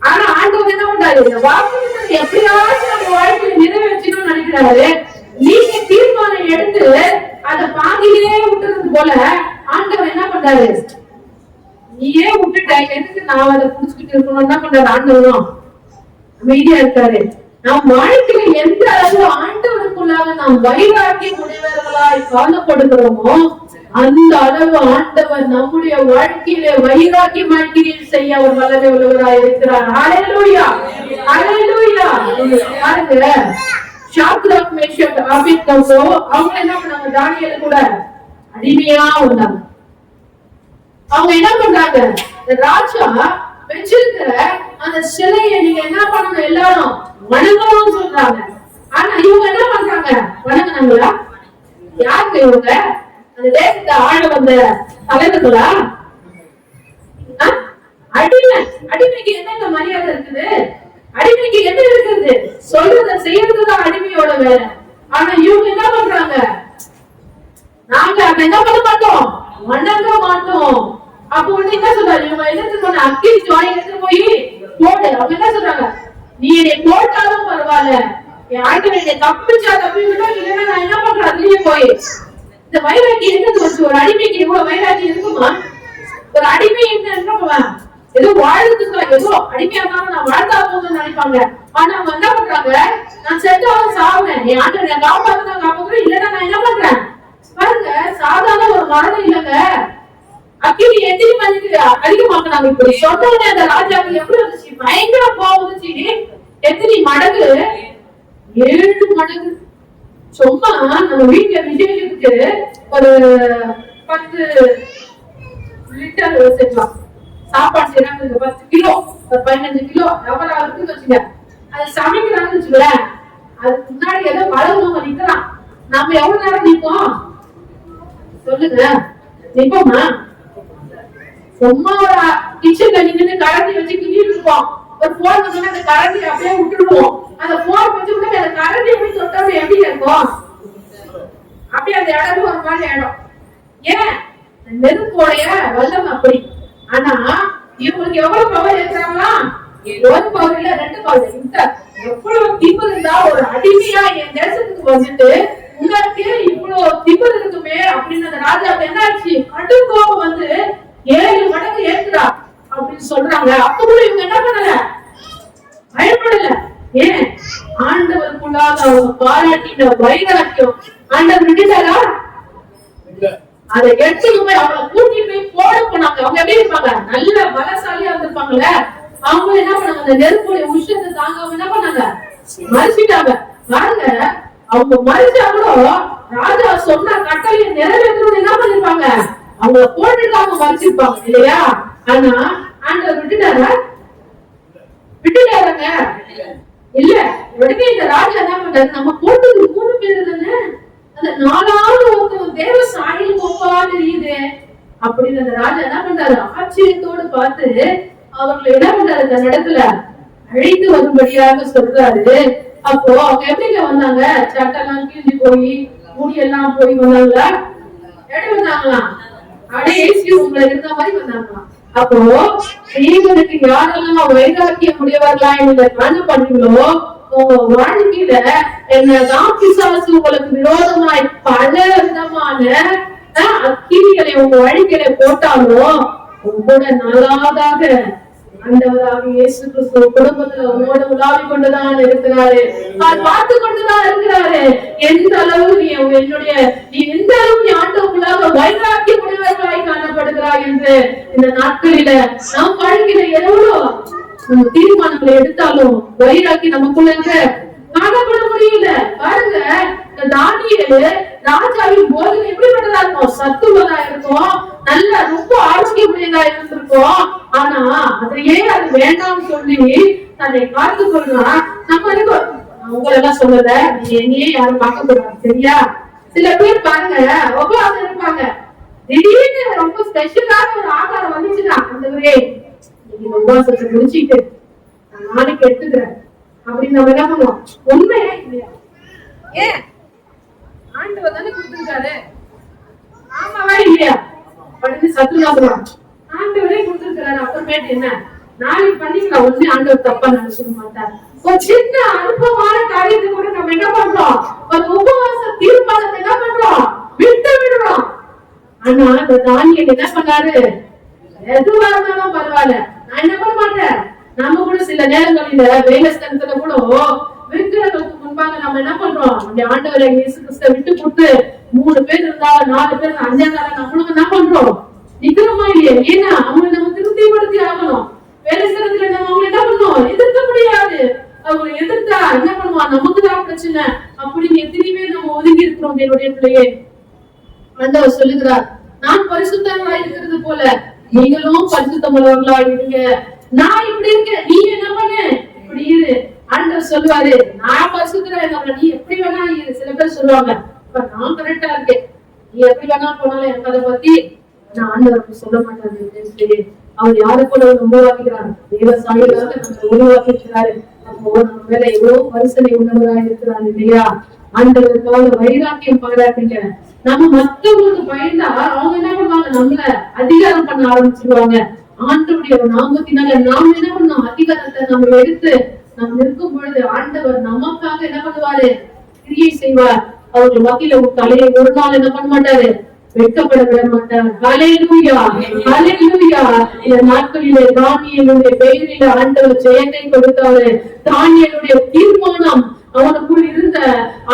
ஆனா ஆண்டவர் என்ன பண்றாரு? இந்த வாக்குறுதி எப்படியாச்சும் நம்ம வாழ்க்கையில நிறைவேற்றணும்னு நினைக்கிறாரு. நீங்க தீர்மானம் எடுத்து அத பாதியிலே விட்டுறது போல ஆண்டவர் என்ன பண்றாரு? நீயே விட்டுட்ட, எதுக்கு நான் அதை புடிச்சுக்கிட்டு இருக்கணும்? என்ன பண்றாரு ஆண்டவரும்? அமைதியா இருக்காரு. நம் வாழ்க்கையில எந்த அளவு ஆண்டவருக்குள்ளாக நாம் வைராக்கிய உடையவர்களாய் காணப்படுகிறோமோ அந்த அளவு ஆண்டவர் நம்முடைய வாழ்க்கையில வைராக்கியமாய் கிரியை செய்ய அவர் வல்லமை உள்ளவராய் இருக்கிறார். ஹல்லேலூயா, ஹல்லேலூயா. பாருங்க, ஷாத்ராக் மேஷக் ஆபேத்நேகோ அவங்க என்ன பண்ணாங்க? தானியேல் கூட அடிமையா வந்தாங்க. அவங்க என்ன பண்றாங்க? ராஜா வச்சிருக்கிற அந்த சிலையை நீங்க என்ன பண்ணணும்? எல்லாரும் வணங்கணும்னு சொல்றாங்க. ஆனா இவங்க என்ன பண்றாங்க? வணங்கினாங்களா? யாருக்கு இவங்க? அந்த தேசத்தை ஆள வந்த தலைவர்களா? அடிமை. அடிமைக்கு என்னங்க மரியாதை இருக்குது? அடிமைக்கு என்ன இருக்குது? சொல்றத செய்யறதுதான் அடிமையோட வேலை. ஆனா இவங்க என்ன பண்றாங்க? நாங்க அதை என்ன பண்ண மாட்டோம், வணங்க மாட்டோம். அப்போ வந்து என்ன சொல்றாரு? இவங்க என்ன சொல்றாங்க? அக்கினி ஜுவாலை எடுத்து போய் போடு. அவங்க என்ன சொல்றாங்க? நீ என்னை போட்டாலும் பரவாயில்ல, என் ஆட்கள் என்னை தப்பிச்சா தப்பிவிட்டா, இல்லைன்னா நான் என்ன பண்றேன்? அதுலயே போய் இந்த வைராக்கி என்னது வச்சு? ஒரு அடிமைக்கு இவ்வளவு வைராக்கி இருக்குமா? ஒரு அடிமை என்ன பண்ணுவேன்? ஏதோ வாழ்றதுக்கு ஏதோ அடிமையா இருந்தாலும் நான் வாழ்த்தா போதும்னு நினைப்பாங்க. ஆனா அவங்க என்ன பண்றாங்க? நான் செத்தாலும் சாவேன், என் ஆட்கள் நான் காப்பாத்துனா காப்பாத்துறேன், இல்லைன்னா நான் என்ன பண்றேன்? பாருங்க, சாதாரண ஒரு மரணம் இல்லைங்க. அக்கினி எத்தனை மணிக்கு அதிகமாக்குனாங்க. இப்படி சொன்னோடனே அந்த ராஜாவுக்கு எப்படி இருந்துச்சு? பயங்கர கோவம் வந்துச்சு. எத்தனை மடங்கு? 7 மடங்கு. சும்மா நம்ம வீட்டுல விஜயத்துக்கு ஒரு 10 லிட்டர் வச்சுக்கலாம். சாப்பாடு செய்யறாங்க 10 கிலோ, ஒரு 15 கிலோ எவ்வளவு இருக்குன்னு வச்சுங்க. அது சமைக்கிறாங்கன்னு வச்சுக்கல, அதுக்கு முன்னாடி ஏதோ வளர்ந்தவங்க நிக்கலாம். நம்ம எவ்வளவு நேரம் நிப்போம் சொல்லுங்க? நிப்போமா? சும்மா ஒரு கிச்சன்ல நின்று கரண்டி வச்சு கிண்டிட்டு இருப்போம். ஒரு போன் வந்து அந்த கரண்டி அப்படியே விட்டுருவோம். அந்த போன் வச்சு கூட அந்த கரண்டி எப்படி தொட்டா எப்படி இருக்கும்? அப்படியே அந்த இடமும் ஒரு மாதிரி இடம். ஏன்? நெருப்போடைய வல்லம் அப்படி. ஆனா இவங்களுக்கு எவ்வளவு பவர் இருக்கிறாங்களா? 1 பவர் இல்ல, 2 பவர். எவ்வளவு திமிர் இருந்தா ஒரு அடிமையா என் தேசத்துக்கு வந்துட்டு உங்களுக்கு இவ்வளவு திமிர் இருக்குமே அப்படின்னு அந்த ராஜாவுக்கு என்ன ஆச்சு? கடும் கோபம் வந்து 7 மடங்கு ஏற்றுறா அப்படின்னு சொல்றாங்க. அப்ப கூட இவங்க என்ன பண்ணல? பயப்படல. ஏன்? ஆண்டவருக்குள்ளாக அவங்க பாராட்டின வைராக்கியம் ஆண்டவர் விட்டுட்டாரா? அதை எடுத்துட்டு போய் அவங்களை கூட்டிட்டு போய் போட போனாங்க. அவங்க எப்படி இருப்பாங்க? நல்ல பலசாலியா இருந்திருப்பாங்கல்ல. அவங்க என்ன பண்ணாங்க? அந்த நெருப்புடைய உஷ்ணத்தை தாங்க என்ன பண்ணாங்க? மறிச்சிட்டாங்க. பாருங்க, அவங்க மறிச்சா கூட ராஜா சொன்ன கட்டளையை நிறைவேற்றணும்னு என்ன பண்ணிருப்பாங்க? அவங்க போட்டுட்டு அவங்க மறிச்சிருப்பாங்க இல்லையா? ஆனா ஆண்டவர் விட்டுட்டாரா? விட்டுட்டாருங்க இல்ல. உடனே இந்த ராஜா என்ன பண்றாரு? நம்ம போட்டது 3 பேர் தானே, அந்த 4ஆவது ஒருத்தர் தேவ சாயல் கோப்பா தெரியுது அப்படின்னு அந்த ராஜா என்ன பண்றாரு? ஆச்சரியத்தோடு பார்த்து அவர்களை என்ன பண்றாரு? தன் இடத்துல அழைத்து வரும்படியாக சொல்றாரு. அப்போ அவங்க எப்படிங்க வந்தாங்க? சட்டெல்லாம் கீழ்ச்சி போய் முடியெல்லாம் போய் வந்தாங்களா? எப்படி வந்தாங்களா? அடையேசி உங்களை இருந்த மாதிரி வந்தாங்களாம். அப்போ தேவனுக்கு யாரெல்லாம் வைராக்கிய முடியவர்களா நீங்க கண்ணு பண்ணீங்களோ, உங்க வாழ்க்கையில என்னதான் பிசாசு உங்களுக்கு விரோதமாய் பல விதமான அக்கினிகளை உங்க வாழ்க்கையில போட்டாலும் உங்களோட நல்லாதாக ஆண்டவராக இயேசு கிறிஸ்து குடும்பத்துல உங்களோட உலாவி கொண்டுதான் இருக்கிறாரு. பார்த்து கொண்டுதான் இருக்கிறாரு. எந்த அளவு நீ எந்த அளவு நீ ஆண்டவர்களாக வைராக்கிய முடிவர்களாய் காணப்படுகிறாய் என்று இந்த நாட்களில நாம் வாழ்க்கையில எவ்வளவு தீர்மானங்களை எடுத்தாலும் வைராக்கி நமக்குள்ள காணப்பட முடியல. பாருங்க, தானியேல் ராஜாவின் போதனை எப்படிப்பட்டதா இருக்கும்? சத்துள்ளதா இருக்கும், நல்ல ரொம்ப ஆரோக்கியமுடையதா இருந்திருக்கும். ஆனா அதையே அது வேண்டாம்னு சொல்லி தன்னை பார்த்து கொள்றா. நம்ம உங்களை எல்லாம் சொல்லல, நீ என்னையே யாரும் பார்க்க கூடாது சரியா? சில பேர் பாருங்க உபவாசம் இருப்பாங்க, திடீர்னு ரொம்ப ஸ்பெஷலான ஒரு ஆகாரம் வந்துச்சுன்னா அந்த நீங்க உபவாசத்தை முடிச்சுட்டு நாளைக்கு எடுத்துக்கிறேன் அப்படின்னு நம்ம என்ன பண்ணுவோம்? உண்மையா இல்லையா? ஏன் கொடுத்துருக்காரு. ஆமாவா இல்லையா? அப்படின்னு சத்துருவா சொல்லுவான். ஆண்டவரே கொடுத்துருக்காரு, அப்புறமேட்டு என்ன நாளைக்கு பண்ணிக்கலாம். ஒண்ணு ஆண்டவர் தப்பா நினைச்சுக்க மாட்டார். ஒரு சின்ன அனுபவமான காரியத்தை கூட நம்ம என்ன பண்றோம், ஒரு உபவாச தீர்மானத்தை என்ன பண்றோம், விட்டு விடுறோம். ஆனா அந்த தானியல் என்ன பண்ணாரு, எதுவா இருந்தாலும் பரவாயில்ல நான் என்ன பண்ண மாட்டேன். நம்ம கூட சில நேரங்களில வேலைஸ்தலத்துல கூட விக்கிரங்களுக்கு முன்பாக நம்ம என்ன பண்றோம், நம்முடைய ஆண்டவரை இயேசு கிறிஸ்துவை விட்டு கொடுத்து 3 பேர் இருந்தா 4 பேர் 5ஆம் நாள் நம்மளும் என்ன பண்றோம், நிக்கிறோமா இல்லையா? ஏன்னா அவங்களை நம்ம திருப்திப்படுத்தி ஆகணும். வேலைஸ்தலத்துல நம்ம அவங்க என்ன பண்ணோம், எதிர்க்க முடியாது. அவங்க எதிர்த்தா என்ன பண்ணுவான், நமக்குதான் பிரச்சனை அப்படின்னு எத்தனையுமே நம்ம ஒதுங்கி இருக்கிறோம். என்னுடைய பிள்ளையே, ஆண்டவர் சொல்லுகிறார், நான் பரிசுத்தமாய் இருக்கிறது போல நீங்களும் பரிசுத்தமுள்ளவர்களா இருங்க. நான் இப்படி இருக்கேன், நீ என்ன பண்ணு, இப்படி இரு. ஆண்டவர் சொல்லுவாரு, நான் பரிசுத்தரா இருக்க, நீ எப்படி வேணா இரு. சில பேர் சொல்லுவாங்க, நான் கரெக்டா இருக்கேன், நீ எப்படி வேணா போனாலும் எனக்கு அதை பத்தி நான் ஆண்டவருக்கு சொல்ல மாட்டேன். அவர் யாரு கூட உருவாக்குகிறார், தேவசாயிகளாக நம்ம உருவாக்கிக்கிறாரு. நம்ம மேல எவ்வளவு பரிசனை உள்ளவராக இருக்கிறார் இல்லையா? ஆண்டவருக்காக வைராக்கியம் பாராட்டுங்க. நம்ம மற்றவங்களுக்கு பயந்தா அவங்க என்ன பண்ணுவாங்க, நம்மள அதிகாரம் பண்ண ஆரம்பிச்சிருவாங்க. ஆண்டவருடைய நாமத்தினால நாம் என்ன பண்ணோம், அதிகாரத்தை நம்ம எடுத்து நம்ம இருக்கும் பொழுது ஆண்டவர் நமக்காக என்ன பண்ணுவாரு, கிரியை செய்வார். அவர்கள் மத்தியில ஒரு தலையை ஒரு நாள் என்ன பண்ண மாட்டாரு, வெட்கப்பட விட மாட்டார். ஹல்லேலூயா, ஹல்லேலூயா. இந்த நாட்களிலே தானியேலுடைய பெயரில ஆண்டவர் ஜெயத்தை கொடுத்தாரு. தானியேலுடைய தீர்மானம், அவனுக்குள் இருந்த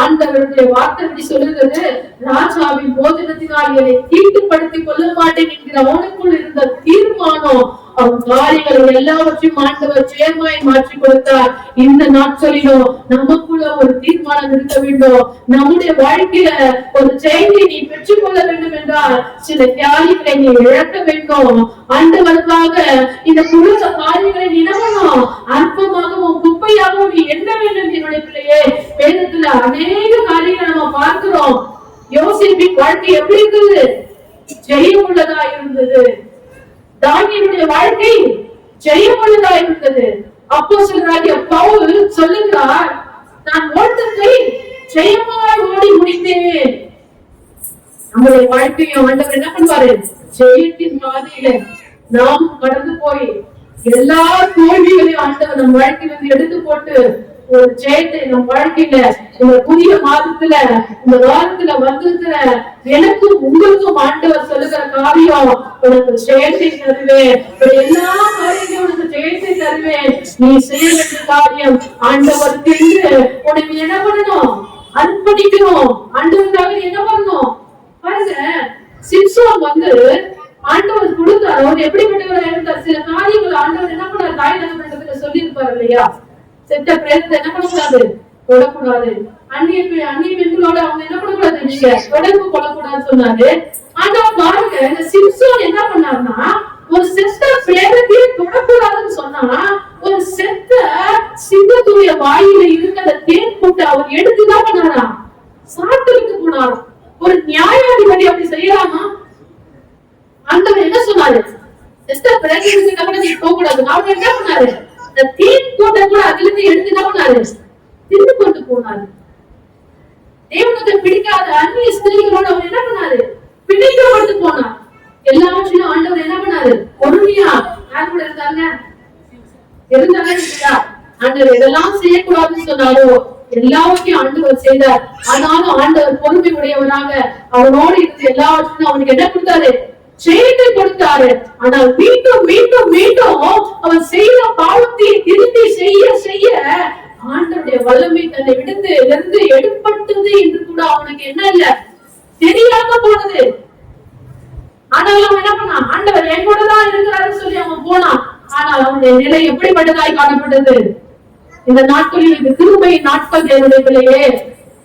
ஆண்டவருடைய வார்த்தை எப்படி சொல்லுகிறது, ராஜாவின் போஜனத்தினால் என்னை தீட்டுப்படுத்திக் கொள்ள மாட்டேன் என்கிற அவனுக்குள் இருந்த தீர்மானம், அவன் காரியங்கள் எல்லாவற்றையும் ஆண்டவர் ஜெயமாய் மாற்றி கொடுத்தார். இந்த நாட்களிலும் நமக்குள்ள ஒரு தீர்மானம் இருக்க வேண்டும். நம்முடைய வாழ்க்கையில ஒரு ஜெயத்தை நீ பெற்றுக் கொள்ள வேண்டும் என்றால் சில தியாகிகளை நீ இழக்க வேண்டும். ஆண்டவருக்காக இந்த குழுத காரியங்களை நினைவணும், அற்பமாகவும் குப்பையாகவும் நீ எண்ண வேண்டும். என்னுடைய பிள்ளையே, வேதத்துல அநேக காரியங்களை நம்ம பார்க்கிறோம். யோசேப்பின் வாழ்க்கை எப்படி இருந்தது, ஜெயம் உள்ளதா இருந்தது. தானியேலுடைய வாழ்க்கை ஜெயமுள்ளதா இருந்தது. அப்போஸ்தலனாகிய பவுல் சொல்லுகிறார், நான் ஓட்டத்தை ஜெயமாய் ஓடி முடித்தேன். நம்முடைய வாழ்க்கையை ஆண்டவர் என்ன பண்ணுவாரு, ஜெயத்தின் பாதையில நாம் கடந்து போய் எல்லா தோல்விகளையும் ஆண்டவர் நம் வாழ்க்கையிலிருந்து எடுத்து போட்டு ஒரு ஜெயத்தை நம் வாழ்க்கையில இந்த புதிய மாதத்துல இந்த வாரத்துல வந்திருக்கிற எனக்கும் உங்களுக்கும் ஆண்டவர் சொல்லுகிற காரியம், உனக்கு ஜெயத்தை தருவேன், எல்லா காரியங்களும் உனக்கு ஜெயத்தை தருவேன். நீ செய்ய வேண்டிய காரியம் ஆண்டவருக்கு என்று உனக்கு என்ன பண்ணணும், அர்ப்பணிக்கணும். ஆண்டவருக்காக என்ன பண்ணணும் பாருங்க. சிம்சோன் ஆண்டவர் கொடுத்தார், அவர் எப்படிப்பட்டவராக இருந்தார். சில காரியங்கள் ஆண்டவர் என்ன பண்ணார், தாய் தகப்பனிடத்துல சொல்லி இருப்பார் இல்லையா, செத்த பிரேதத்தை என்ன பண்ணக்கூடாது, தொடக்கூடாது. அந்நிய பெண்களோட அவங்க என்ன பண்ணக்கூடாது, நீங்க தொடர்பு கொள்ளக்கூடாதுன்னு சொன்னாரு. ஆனா பாருங்க, இந்த சிம்சோன் என்ன பண்ணாருன்னா, ஒரு செத்த பிரேதத்தையே தொடக்கூடாதுன்னு சொன்னா, ஒரு செத்த சிங்கத்துடைய வாயில இருக்கிற தேன் போட்டு அவர் எடுத்துதான் பண்ணாரா, சாப்பிட்டு போனாரா. ஒரு நியாயாதிபதி அப்படி செய்யலாமா? ஆண்டவர் என்ன சொன்னாரு, செத்த பிரேதத்தை நீ போகக்கூடாது. அவர் என்ன பண்ணாரு, தேன் கூட்ட கூட அதுல இருந்து எடுத்து என்ன பண்ணாரு, தின்னு கொண்டு போனாரு. தேவனுக்கு பிடிக்காத அந்நிய ஸ்திரீகளோட அவர் என்ன பண்ணாரு, பிடிக்கப்பட்டு போனார். எல்லாவற்றையும் ஆண்டவர் என்ன பண்ணாரு, பொறுமையா யார் கூட இருந்தாங்க, ஆண்டவர் இதெல்லாம் செய்யக்கூடாதுன்னு சொன்னாரோ எல்லாவற்றையும் ஆண்டவர் செய்தார். ஆனாலும் ஆண்டவர் பொறுமை உடையவராக அவனோடு இருந்து எல்லாவற்றையும் அவனுக்கு என்ன கொடுத்தாரு, ஜெயத்தை கொடுத்தாரு. ஆனால் மீண்டும் மீண்டும் மீண்டும் அவன் செய்த பாவத்தை திருத்தி செய்ய செய்ய ஆண்டவருடைய வல்லமை தன்னை இருந்து எடுப்பட்டது என்று கூட அவனுக்கு என்ன இல்ல, தெரியாம போனது. ஆனாலும் அவன் என்ன பண்ணான், ஆண்டவர் என் கூட தான் இருக்கிறாரு சொல்லி அவன் போனான். ஆனால் அவனுடைய நிலை எப்படிப்பட்டதாய் காணப்பட்டது. இந்த நாட்களில் இது கிருபை நாட்கள் என்னுடைய பிள்ளையே,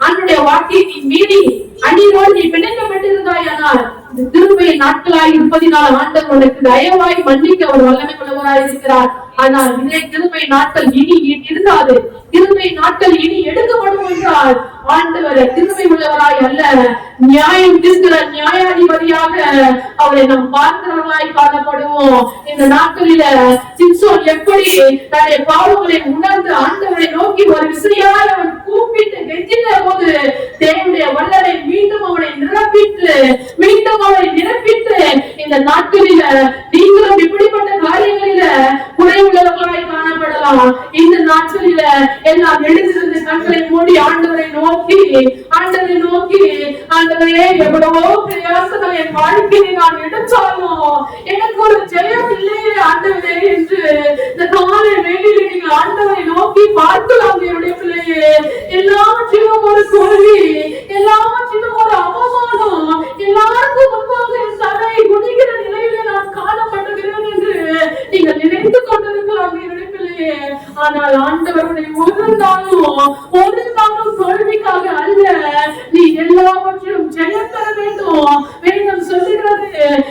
ஆண்டவருடைய வாழ்க்கையை நீ மீறி அடியோடு நீ பிணைக்கப்பட்டிருந்தாய். ஆனால் கிருபை நாட்களாய் இருப்பதினால் ஆண்டவர் உனக்கு தயவாய் மன்னிக்க அவர் வல்லமை உள்ளவராய் இருக்கிறார். ஆனால் இதே கிருபை நாட்கள் இனி இருக்காது, கிருபை நாட்கள் இனி எடுக்கப்படும் என்றால் ஆண்டவர் கிருபை உள்ளவராய் அல்ல, நியாயம் தீர்க்கிற நியாயாதிபதியாக அவரை நாம் பார்க்கிறவர்களாய் காணப்படுவோம். இந்த நாட்களில சிம்சோன் எப்படி தன்னுடைய பாவங்களை உணர்ந்து ஆண்டவரை நோக்கி ஒரு விசையால் அவன் கூப்பிட்டு கெஞ்சின போது தேவனுடைய வல்லமை மீண்டும் அவனை நிரப்பி இந்த நாட்களில நீங்களும் இப்படிப்பட்ட காரியங்களில குறை உள்ளவர்களாய் காணப்படலாம். இந்த நாட்களில எல்லாம் எழுந்திருந்து கண்களை மூடி ஆண்டவரை நோக்கி ஆண்டவரே, எவ்வளவோ பிரயாசங்கள் என் வாழ்க்கையை நான் எடுத்தாலும் எனக்கு ஒரு ஜெயம் இல்லையே ஆண்டவரே என்று இந்த காலை வேளையில நீங்க ஆண்டவரை நோக்கி பார்க்கலாம். என்னுடைய பிள்ளையே, எல்லாவற்றிலும் ஒரு தோல்வி, எல்லாவற்றிலும் ஒரு அவமானம், எல்லாருக்கும் முன்பாக என் தலை குடிக்கிற நிலையிலே நான் காணப்படுகிறேன் என்று நீங்கள் நினைத்துக் கொண்டிருக்கலாம் என்னுடைய பிள்ளையே. ஆனால் ஆண்டவருடைய ஒரு நாளும் தோல்விக்காக அல்ல, நீ எல்லாவற்றிலும் ஜெயம் பெற வேண்டும். வேதம் சொல்லுகிறது,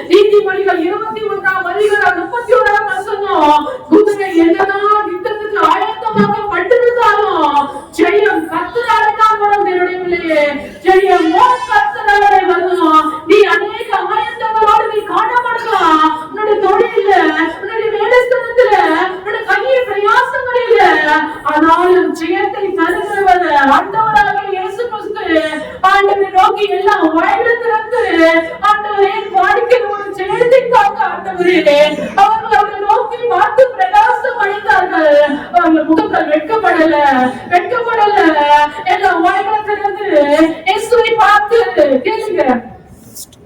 நீதிமொழிகள் 21ஆம் அதிகாரம் 31ஆம் வசனம், குதிரை என்னதான் யுத்தத்துக்கு ஆயத்தமாக பட்டிருந்தாலும் ஜெயம் கர்த்தராலே தான் வரும். என்னுடைய பிள்ளையே, ஜெயம் கர்த்தராலே வரும். நீ அநேக ஆயத்தங்களோடு நீ காணப்படலாம். உன்னுடைய தொழில, உன்னுடைய வேலைஸ்தலத்துல, உன்னுடைய கையில் பிரயாசங்கள் இல்ல, ஆனாலும் ஜெயத்தை தருகிறவர் ஆண்டவராகிய இயேசு கிறிஸ்து. ஆண்டவரை நோக்கி எல்லாம் வாயில திறந்து, ஆண்டவரே வாழ்க்கையில் ஒரு ஜெயத்தை தாங்க ஆண்டவரே, அவர்கள் அவரை நோக்கி பார்த்து பிரகாசம் அடைந்தார்கள். அவர்கள் முகங்கள் வெட்கப்படல. எல்லாம் வாயில திறந்து இயேசுவை பார்த்து கேளுங்க.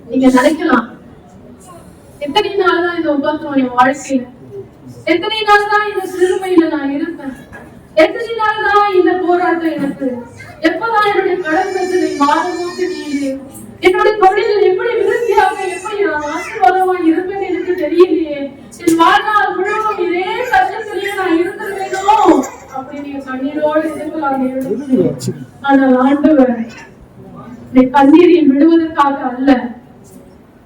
நீங்க நினைக்கலாம், எத்தனை நாள் தான் இந்த உபத்திரம் என் வாழ்க்கையில, எத்தனை நாள் தான் இந்த சிறுமையில நான் இருப்பேன், எத்தனை நாள் தான் இந்த போராட்டம் எனக்கு, எப்பதான் என்னுடைய கடன் பிரச்சனை மாதமோக்கு நீங்க, என்னுடைய தொழிலில் எப்படி விருத்தியாக, எப்படி ஆசீர்வாதமா இருப்பேன்னு எனக்கு தெரியலையே, என் வாழ்நாள் முழுவதும் இதே கஷ்டத்திலேயே நான் இருந்திருக்கேனோ அப்படி நீங்க கண்ணீரோடு இருக்கலாம். ஆனால் ஆண்டவர் கண்ணீரில் விடுவதற்காக அல்ல,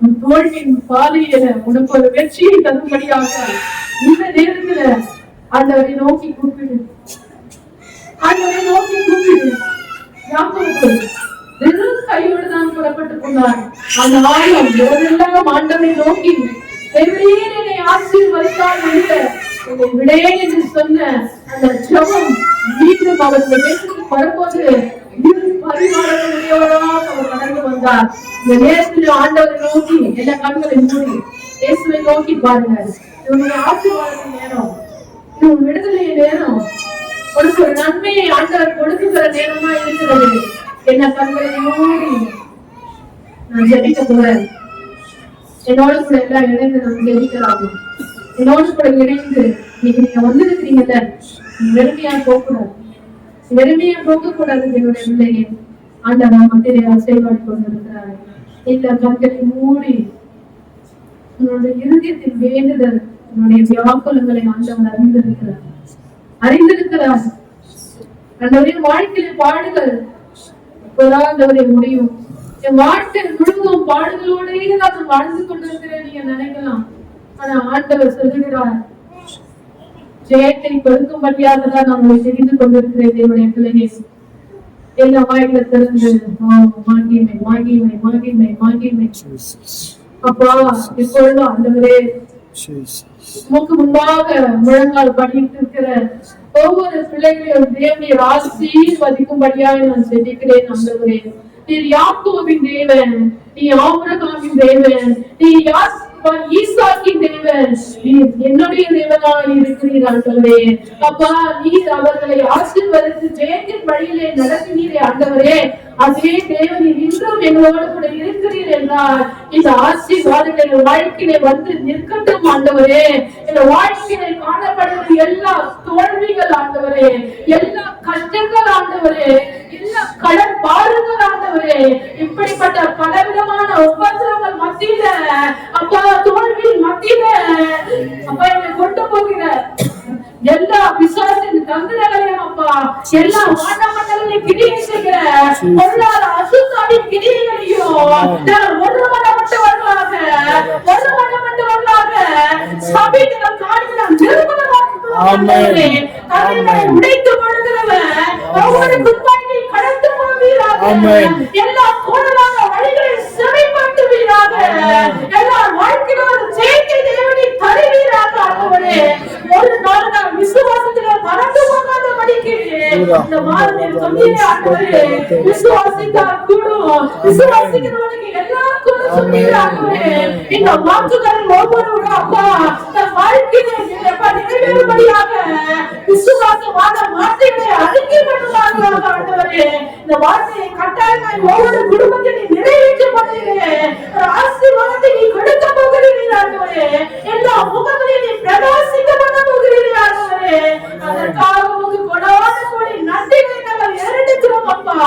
உன் தோல்வியின் பாதையில உனக்கு ஒரு வெற்றியை தரும்படியாக இந்த நேரத்துல ஆண்டவரை நோக்கி கூப்பிடு. யாக்கோபு வெறும் கையோடு தான் புறப்பட்டுக் கொண்டார். ஆனாலும் எவரெல்லாம் ஆண்டவரை நோக்கி என்னை ஆசீர்வதித்தால் என்னை விடே என்று சொன்ன அந்த ஜெபம் மீண்டும் அவர் தேசத்துக்கு வரும்போது அவர் கடந்து வந்தார். இந்த நேரத்தில் ஆண்டவரை நோக்கி எல்லா கண்களை மூடி இயேசுவை நோக்கி பாருங்க. இவனுடைய ஆசீர்வாதத்தின் நேரம், இவன் விடுதலை நேரம், உனக்கு ஒரு நன்மையை ஆண்டவர் கொடுக்குகிற நேரமா இருக்கிறது. என்ன கண்களை மூடி நான் ஜெபிக்க போறேன். என்னோட கூட எல்லாம் இணைந்து நம்ம ஜெபிக்கலாம். என்னோட கூட இணைந்து நீங்க வந்திருக்கிறீங்கல்ல, வெறுமையா போகக்கூடாது, வெறுமையா போகக்கூடாது. என்னுடைய பிள்ளையை ஆண்டவர் மத்திய செயல்பாடு கொண்டிருக்கிறார். இந்த கண்களை மூடி உன்னுடைய இருதயத்தின் வேண்டுதல், உன்னுடைய வியாக்குலங்களை ஆண்டவர் அறிந்திருக்கிறார். ஆண்டவரே, வாழ்க்கையில பாடுகள் இப்பதான் ஆண்டவரே முடியும். என் வாழ்க்கை முழுவதும் பாடுகளோடே நான் வாழ்ந்து கொண்டிருக்கிறேன் நீங்க நினைக்கலாம். ஆனா ஆண்டவர் சொல்லுகிறார், ஜெயத்தை கொடுக்கும்படியாக தான் நான் உங்களை தெரிந்து கொண்டிருக்கிறேன். என்னுடைய பிள்ளையை எல்லா வாய்களை திறந்து மாகிமை மாகிமை மாகிமை மாகிமை. அப்பா, இப்பொழுதும் ஆண்டவரே உமக்கு முன்பாக முழங்கால் படித்து இருக்கிற ஒவ்வொரு பிள்ளைகளையும் தேவனை ஆசீர்வதிக்கும்படியாக நான் செபிக்கிறேன். ஆண்டவரே, நீர் யாக்கோபின் தேவன், நீ ஆபிரகாமின் தேவன், நீ ஈசாக்கின் தேவன், என்னுடைய தேவனாய் இருக்கிறீர் ஆண்டவரே. அப்பா, நீர் அவர்களை ஆசீர்வதித்து ஜெயத்தின் வழியிலே நடத்தினீரே ஆண்டவரே. அதே தேவனின் இன்றும் எங்களோடு கூட இருக்கிறீர் என்றால் இந்த ஆசீர்வாதங்கள் வாழ்க்கையிலே வந்து நிற்கட்டும் ஆண்டவரே. இந்த வாழ்க்கையிலே காணப்படுகிற எல்லா தோல்விகள் ஆண்டவரே, எல்லா கஷ்டங்கள் ஆண்டவரே, எல்லா கடன் பாருங்கள் ஆண்டவரே, இப்படிப்பட்ட பலவிதமான உபத்திரங்கள் மத்தியில அப்பா, தோல்வி மத்தியில அப்பா என்னை கொண்டு போகிற எல்லா விசுவாசின் தந்திரங்களையும் அப்பா, எல்லா வானமண்டலங்களையும் கிரியை செய்கிற பொருளாதார அசுத்தாவின் கிரியைகளையும் ஒருமனப்பட்டவர்களாக சபைகள் காரியங்கள் நிறுவனமாக்குகிறவர்களே, கதைகளை உடைத்து போடுகிறவர் ஒவ்வொரு துப்பாக்கி கடந்து போவீராக, எல்லா கோணலான வழிகளை சிறைப்படுத்துவீராக, எல்லா வாழ்க்கையோடு ஜெயத்தை தேவனை தருவீராக ஆண்டவரே. ஒரு நாள் நான் விசுவாசத்திலே மறந்து போகாத படிக்கிறேன். இந்த மாதத்தில் சொன்னீரே ஆண்டவரே, விசுவாசித்தால் கூடும் கொடுக்கும். விசுவாசிக்கிறவனுக்கு எல்லாம் கூட சொன்னீராகவே இந்த வாக்குகள் ஒவ்வொருவரும் அப்பா இந்த வாழ்க்கையில அப்பா நிறைவேறும்படியாக விசுவாசமான வார்த்தைகளை அறிக்கை பண்ணுவார்களாக ஆண்டவரே. இந்த வார்த்தையை கட்டாயமாய் ஒவ்வொரு குடும்பத்தினை நிறைவேற்ற பண்ணுகிறேன். ஆசீர்வாதத்தை நீ கொடுக்க போகிறீர்கள் ஆண்டவரே. எல்லா முகங்களையும் நீ பிரகாசிக்க பண்ண போகிறீர்கள் ஆண்டவரே. அதற்காக உமக்கு கொடாத கோடி நன்றிகளை நாங்கள் ஏறெடுக்கிறோம் அப்பா.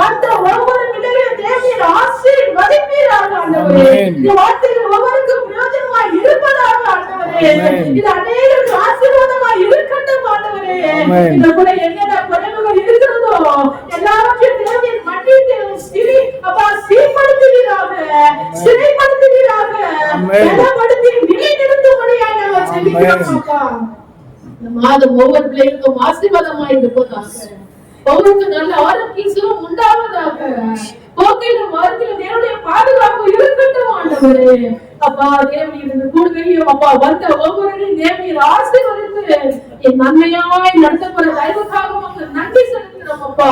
வந்த ஒவ்வொரு பிள்ளைகளையும் தேவன் ஆசீர்வதிப்பீராக ஆண்டவரே. இந்த வார்த்தைகள் ஒவ்வொருக்கும் பிரயோஜனமாய் இருப்பதாக ஆண்டவரே. இது அநேகருக்கு ஆசீர்வாதமாய் இருக்கட்டும் ஆண்டவரே. இந்த கூட என்னென்ன குறைவுகள் இருக்கிறதோ எல்லாவற்றையும் தேவன் மன்னித்து அப்பா சீர்படுத்துவீராக, சிறைப்படுத்துவீராக, பலப்படுத்தி நிலைநிறுத்தும்படியாக நாங்கள் ஜெபிக்கிறோம் அப்பா. இந்த மாதம் ஒவ்வொரு பிள்ளைகளுக்கும் ஆசீர்வாதமாய் இருப்பதாக, ஒவ்வொருக்கும் நல்ல ஆரோக்கிய சுகம் உண்டாவதாக, போக்கையில வாரத்தில் தேவனுடைய பாதுகாப்பு இருக்கட்டும் ஆண்டவரே. அப்பா தேவனீர் கூடுகையும் அப்பா வந்த ஒவ்வொருவரையும் தேவனீர் ஆசீர்வதித்து என் நன்மையாய் நடத்தப்பட தயவுக்காக உங்களுக்கு நன்றி செலுத்துகிறோம் அப்பா.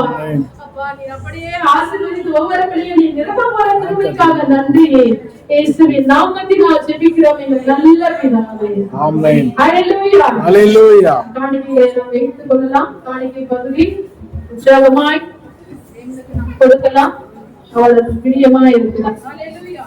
அப்பா நீ அப்படியே ஆசீர்வதித்து ஒவ்வொரு பிள்ளையும் நீ நிரப்ப போற கிருபைக்காக நன்றி. இயேசுவின் நாமத்தினால் ஜெபிக்கிறோம் எங்கள் நல்ல பிதாவே. ஆமென். ஹல்லேலூயா. ஹல்லேலூயா. காணிக்கையை நாம் வைத்துக் கொள்ளலாம். காணிக்கை பகுதி உற்சாகமாய் நாம் கொடுக்கலாம். அவளுக்கு பிரியமா இருக்கலாம். ஹல்லேலூயா.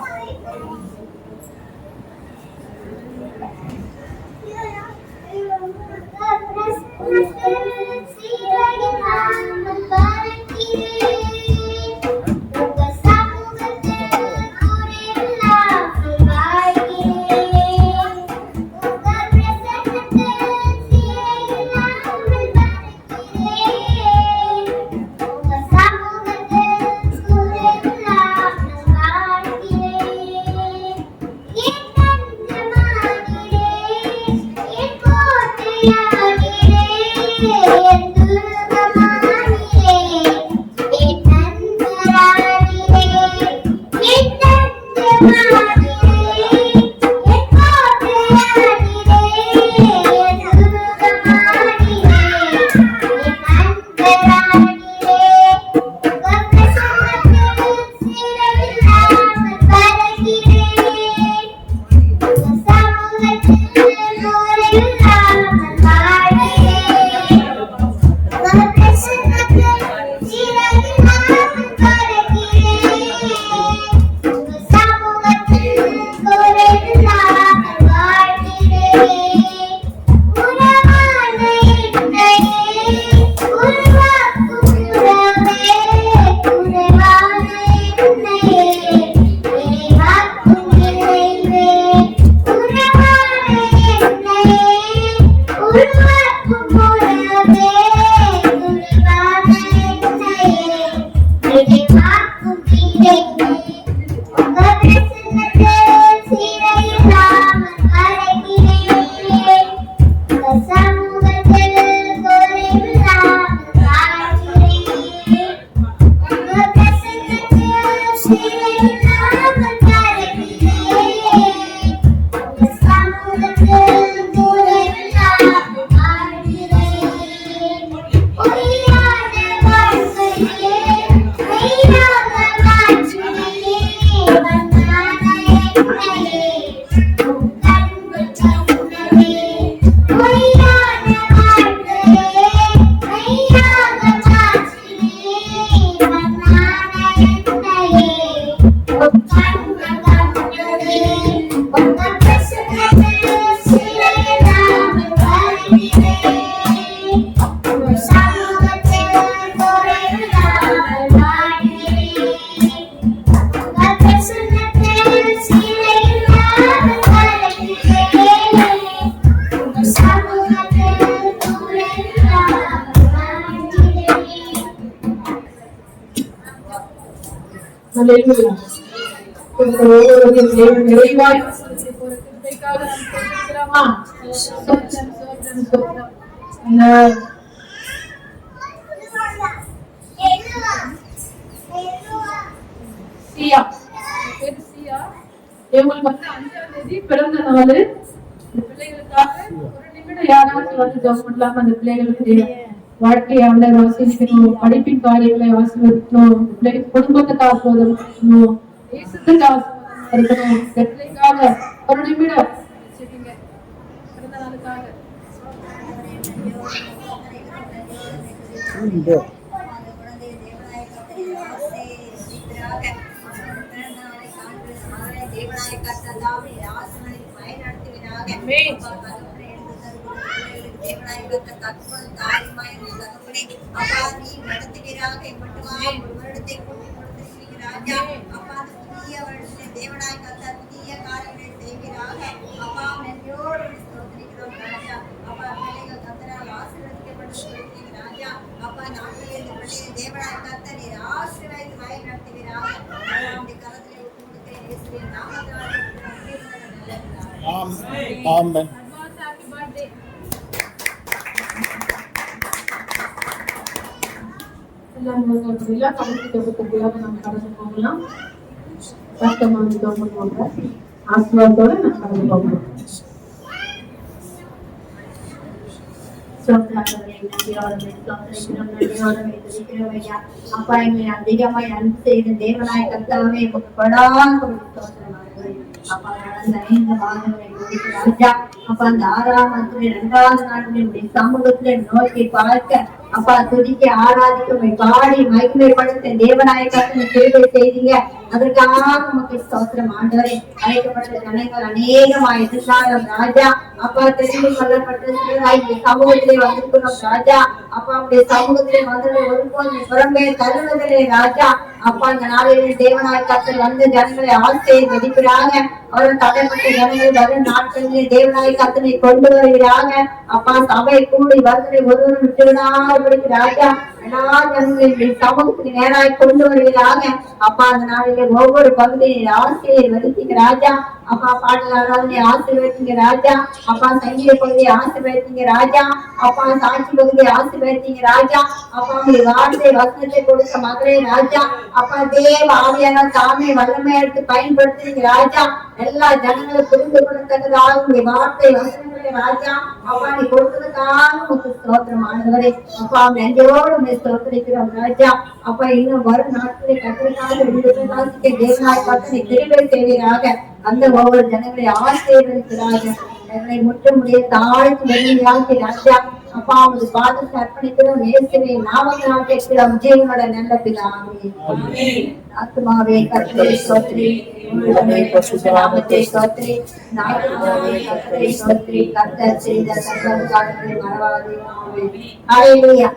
நிறைவாய் பிறந்த நாள் பிள்ளைகளுக்காக ஒரு நிமிடம் யாராச்சும் வந்து ஜெபம் பண்ணலாமா? அந்த பிள்ளைகளுக்கு வாழ்க்கையை ஆண்டவர் ஆசீர்வதிக்கணும், படிப்பின் காரியங்களை ஆசீர்வதிக்கணும், குடும்பத்தை காப்பாற்றணும், தேசத்துக்கு ஆசீர்வாதமா இருக்கணும். வெற்றிக்காக ஒரு நிமிடம் வச்சுக்கீங்க. பிறந்த நாளுக்காக ஆமென். எல்லாம் கலந்து தொகுப்புக்குள்ளாக நம்ம கடந்து போகலாம். கஷ்டமான தோங்க ஆசீர்வாதத்தோட நம்ம கடந்து போகலாம். அப்பா எங்களை அதிகமாய் அன்பு செய்த தேவனாய் கர்த்தாவே கொடாங்க அப்பா நடந்த 5 மாதங்களை ராஜா அப்பா அந்த 6ஆம் நாட்களில் 2வது நாட்களில் சமூகத்திலே நோக்கி பார்க்க அப்பா துதிக்க ஆராதிக்க பாடி மகிமைப்படுத்த தேவனாய கர்த்தனை கிருபை செய்தீங்க. அதற்காக நமக்கு ஸ்தோத்திரம் ஆண்டவரே. அழைக்கப்பட்ட ஜனங்கள் அநேகமாய் எதிர்காலம் ராஜா அப்பா தெரிந்து கொள்ளப்பட்ட சமூகத்திலே வந்திருக்கணும் ராஜா. அப்பா உடைய சமூகத்திலே வந்து ஒருபோது புறம்பே தருவதில்லை ராஜா. அப்பா அந்த நாளிலே தேவனாய கர்த்தர் வந்து ஜனங்களை ஆசீர்வதிக்கிறாங்க. அவர்கள் தடைப்பட்ட ஜனங்கள் வரும் நாட்களிலே தேவனாய கர்த்தனை கொண்டு வருகிறாங்க. அப்பா சபை கூடி வருவதை ஒருவரும் விட்டுவிடாதபடிக்கு ராஜா எல்லா ஜனங்களையும் சமூகத்துக்கு நேராய் கொண்டு வருகிறாங்க. அப்பா அந்த நாளிலே ஒவ்வொரு பகுதியை ஆசீர்வதித்தீங்க ராஜா. அப்பா பாடலாராதனை ஆசீர்வதித்தீங்க ராஜா. அப்பா சங்கீத பகுதியை ஆசீர்வதித்தீங்க ராஜா. அப்பா சாட்சி பகுதியை ஆசீர்வதித்தீங்க ராஜா. அப்பா உங்களுடைய வார்த்தை வசனத்தை கொடுத்த மகளே ராஜா. அப்பா தேவ ஆவியான தாமே வல்லமை எடுத்து பயன்படுத்துறீங்க ராஜா. எல்லா ஜனங்களும் புரிந்து கொள்ளத்தக்கதாக உங்களுடைய வார்த்தை வசனங்களை ராஜா அப்பா நீ கொடுத்ததுக்காக உங்களுக்கு ஸ்தோத்திரம் ஆண்டவரே. அப்பா நெஞ்சோடு ஸ்தோத்திரிக்கிறோம் ராஜா. அப்பா இன்னும் வரும் நாட்களை கத்திரிக்காக தேவனாய் கர்த்தனை கிருபை செய்வீராக. அந்த ஒவ்வொரு ஜனங்களை ஆசீர்வதிக்கிறாங்க. எங்களை முற்றுமுடிய தாழ்த்து வெளியாக்கி ராஜா அப்பா அவங்களுக்கு பாதத்தை அர்ப்பணிக்கிறோம். இயேசுவின் நாமத்தினால் கேட்கிறோம் ஜீவனோட நல்ல பிதாவே. ஆத்துமாவே கர்த்தரை ஸ்தோத்திரி, நாமத்தை ஸ்தோத்திரி, ஆத்துமாவே கர்த்தரை ஸ்தோத்திரி, கர்த்தர் செய்த சகல காரியங்களை மறவாதே. ஹல்லேலூயா.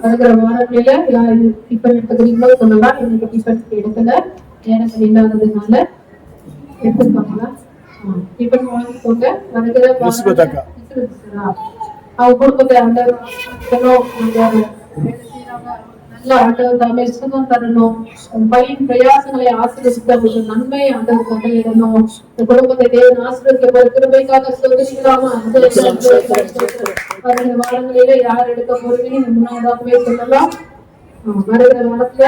வருகிற வாரங்களில யாரு டிஃபன் எடுத்துக்கிறீங்களோ சொல்லலாம். இன்னைக்கு டிஃபன் எடுக்கல, நேரங்கள் இல்லாததுனால எடுத்துக்காங்களா டிஃபன் வாங்கிக்கோங்க. வருகிற அவங்க குடும்பத்தை நல்ல ஆண்டவர் தாமே சுகம் தரணும். பையன் பிரயாசங்களை ஆசீர்வதித்து அவங்களுக்கு நன்மை ஆண்டவர் கட்டளையிடணும். இந்த குடும்பத்தை தேவன் ஆசீர்வதிக்க கிருபைக்காக சொல்லிக்கலாமா? வருகிற வாரங்களில யார் எடுக்க போறீங்கன்னு முன்னாதாகவே சொல்லலாம். வருகிற வாரத்துல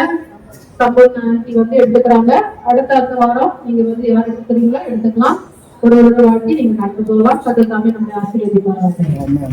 சம்பவம் ஆண்டி வந்து எடுத்துக்கிறாங்க. அடுத்த வாரம் நீங்க வந்து யார் எடுத்துக்கிறீங்களோ எடுத்துக்கலாம். ஒரு வாட்டி நீங்க நடந்து போகலாம். சத்தத்தாமே நம்ம ஆசீர்வதிப்பாங்க.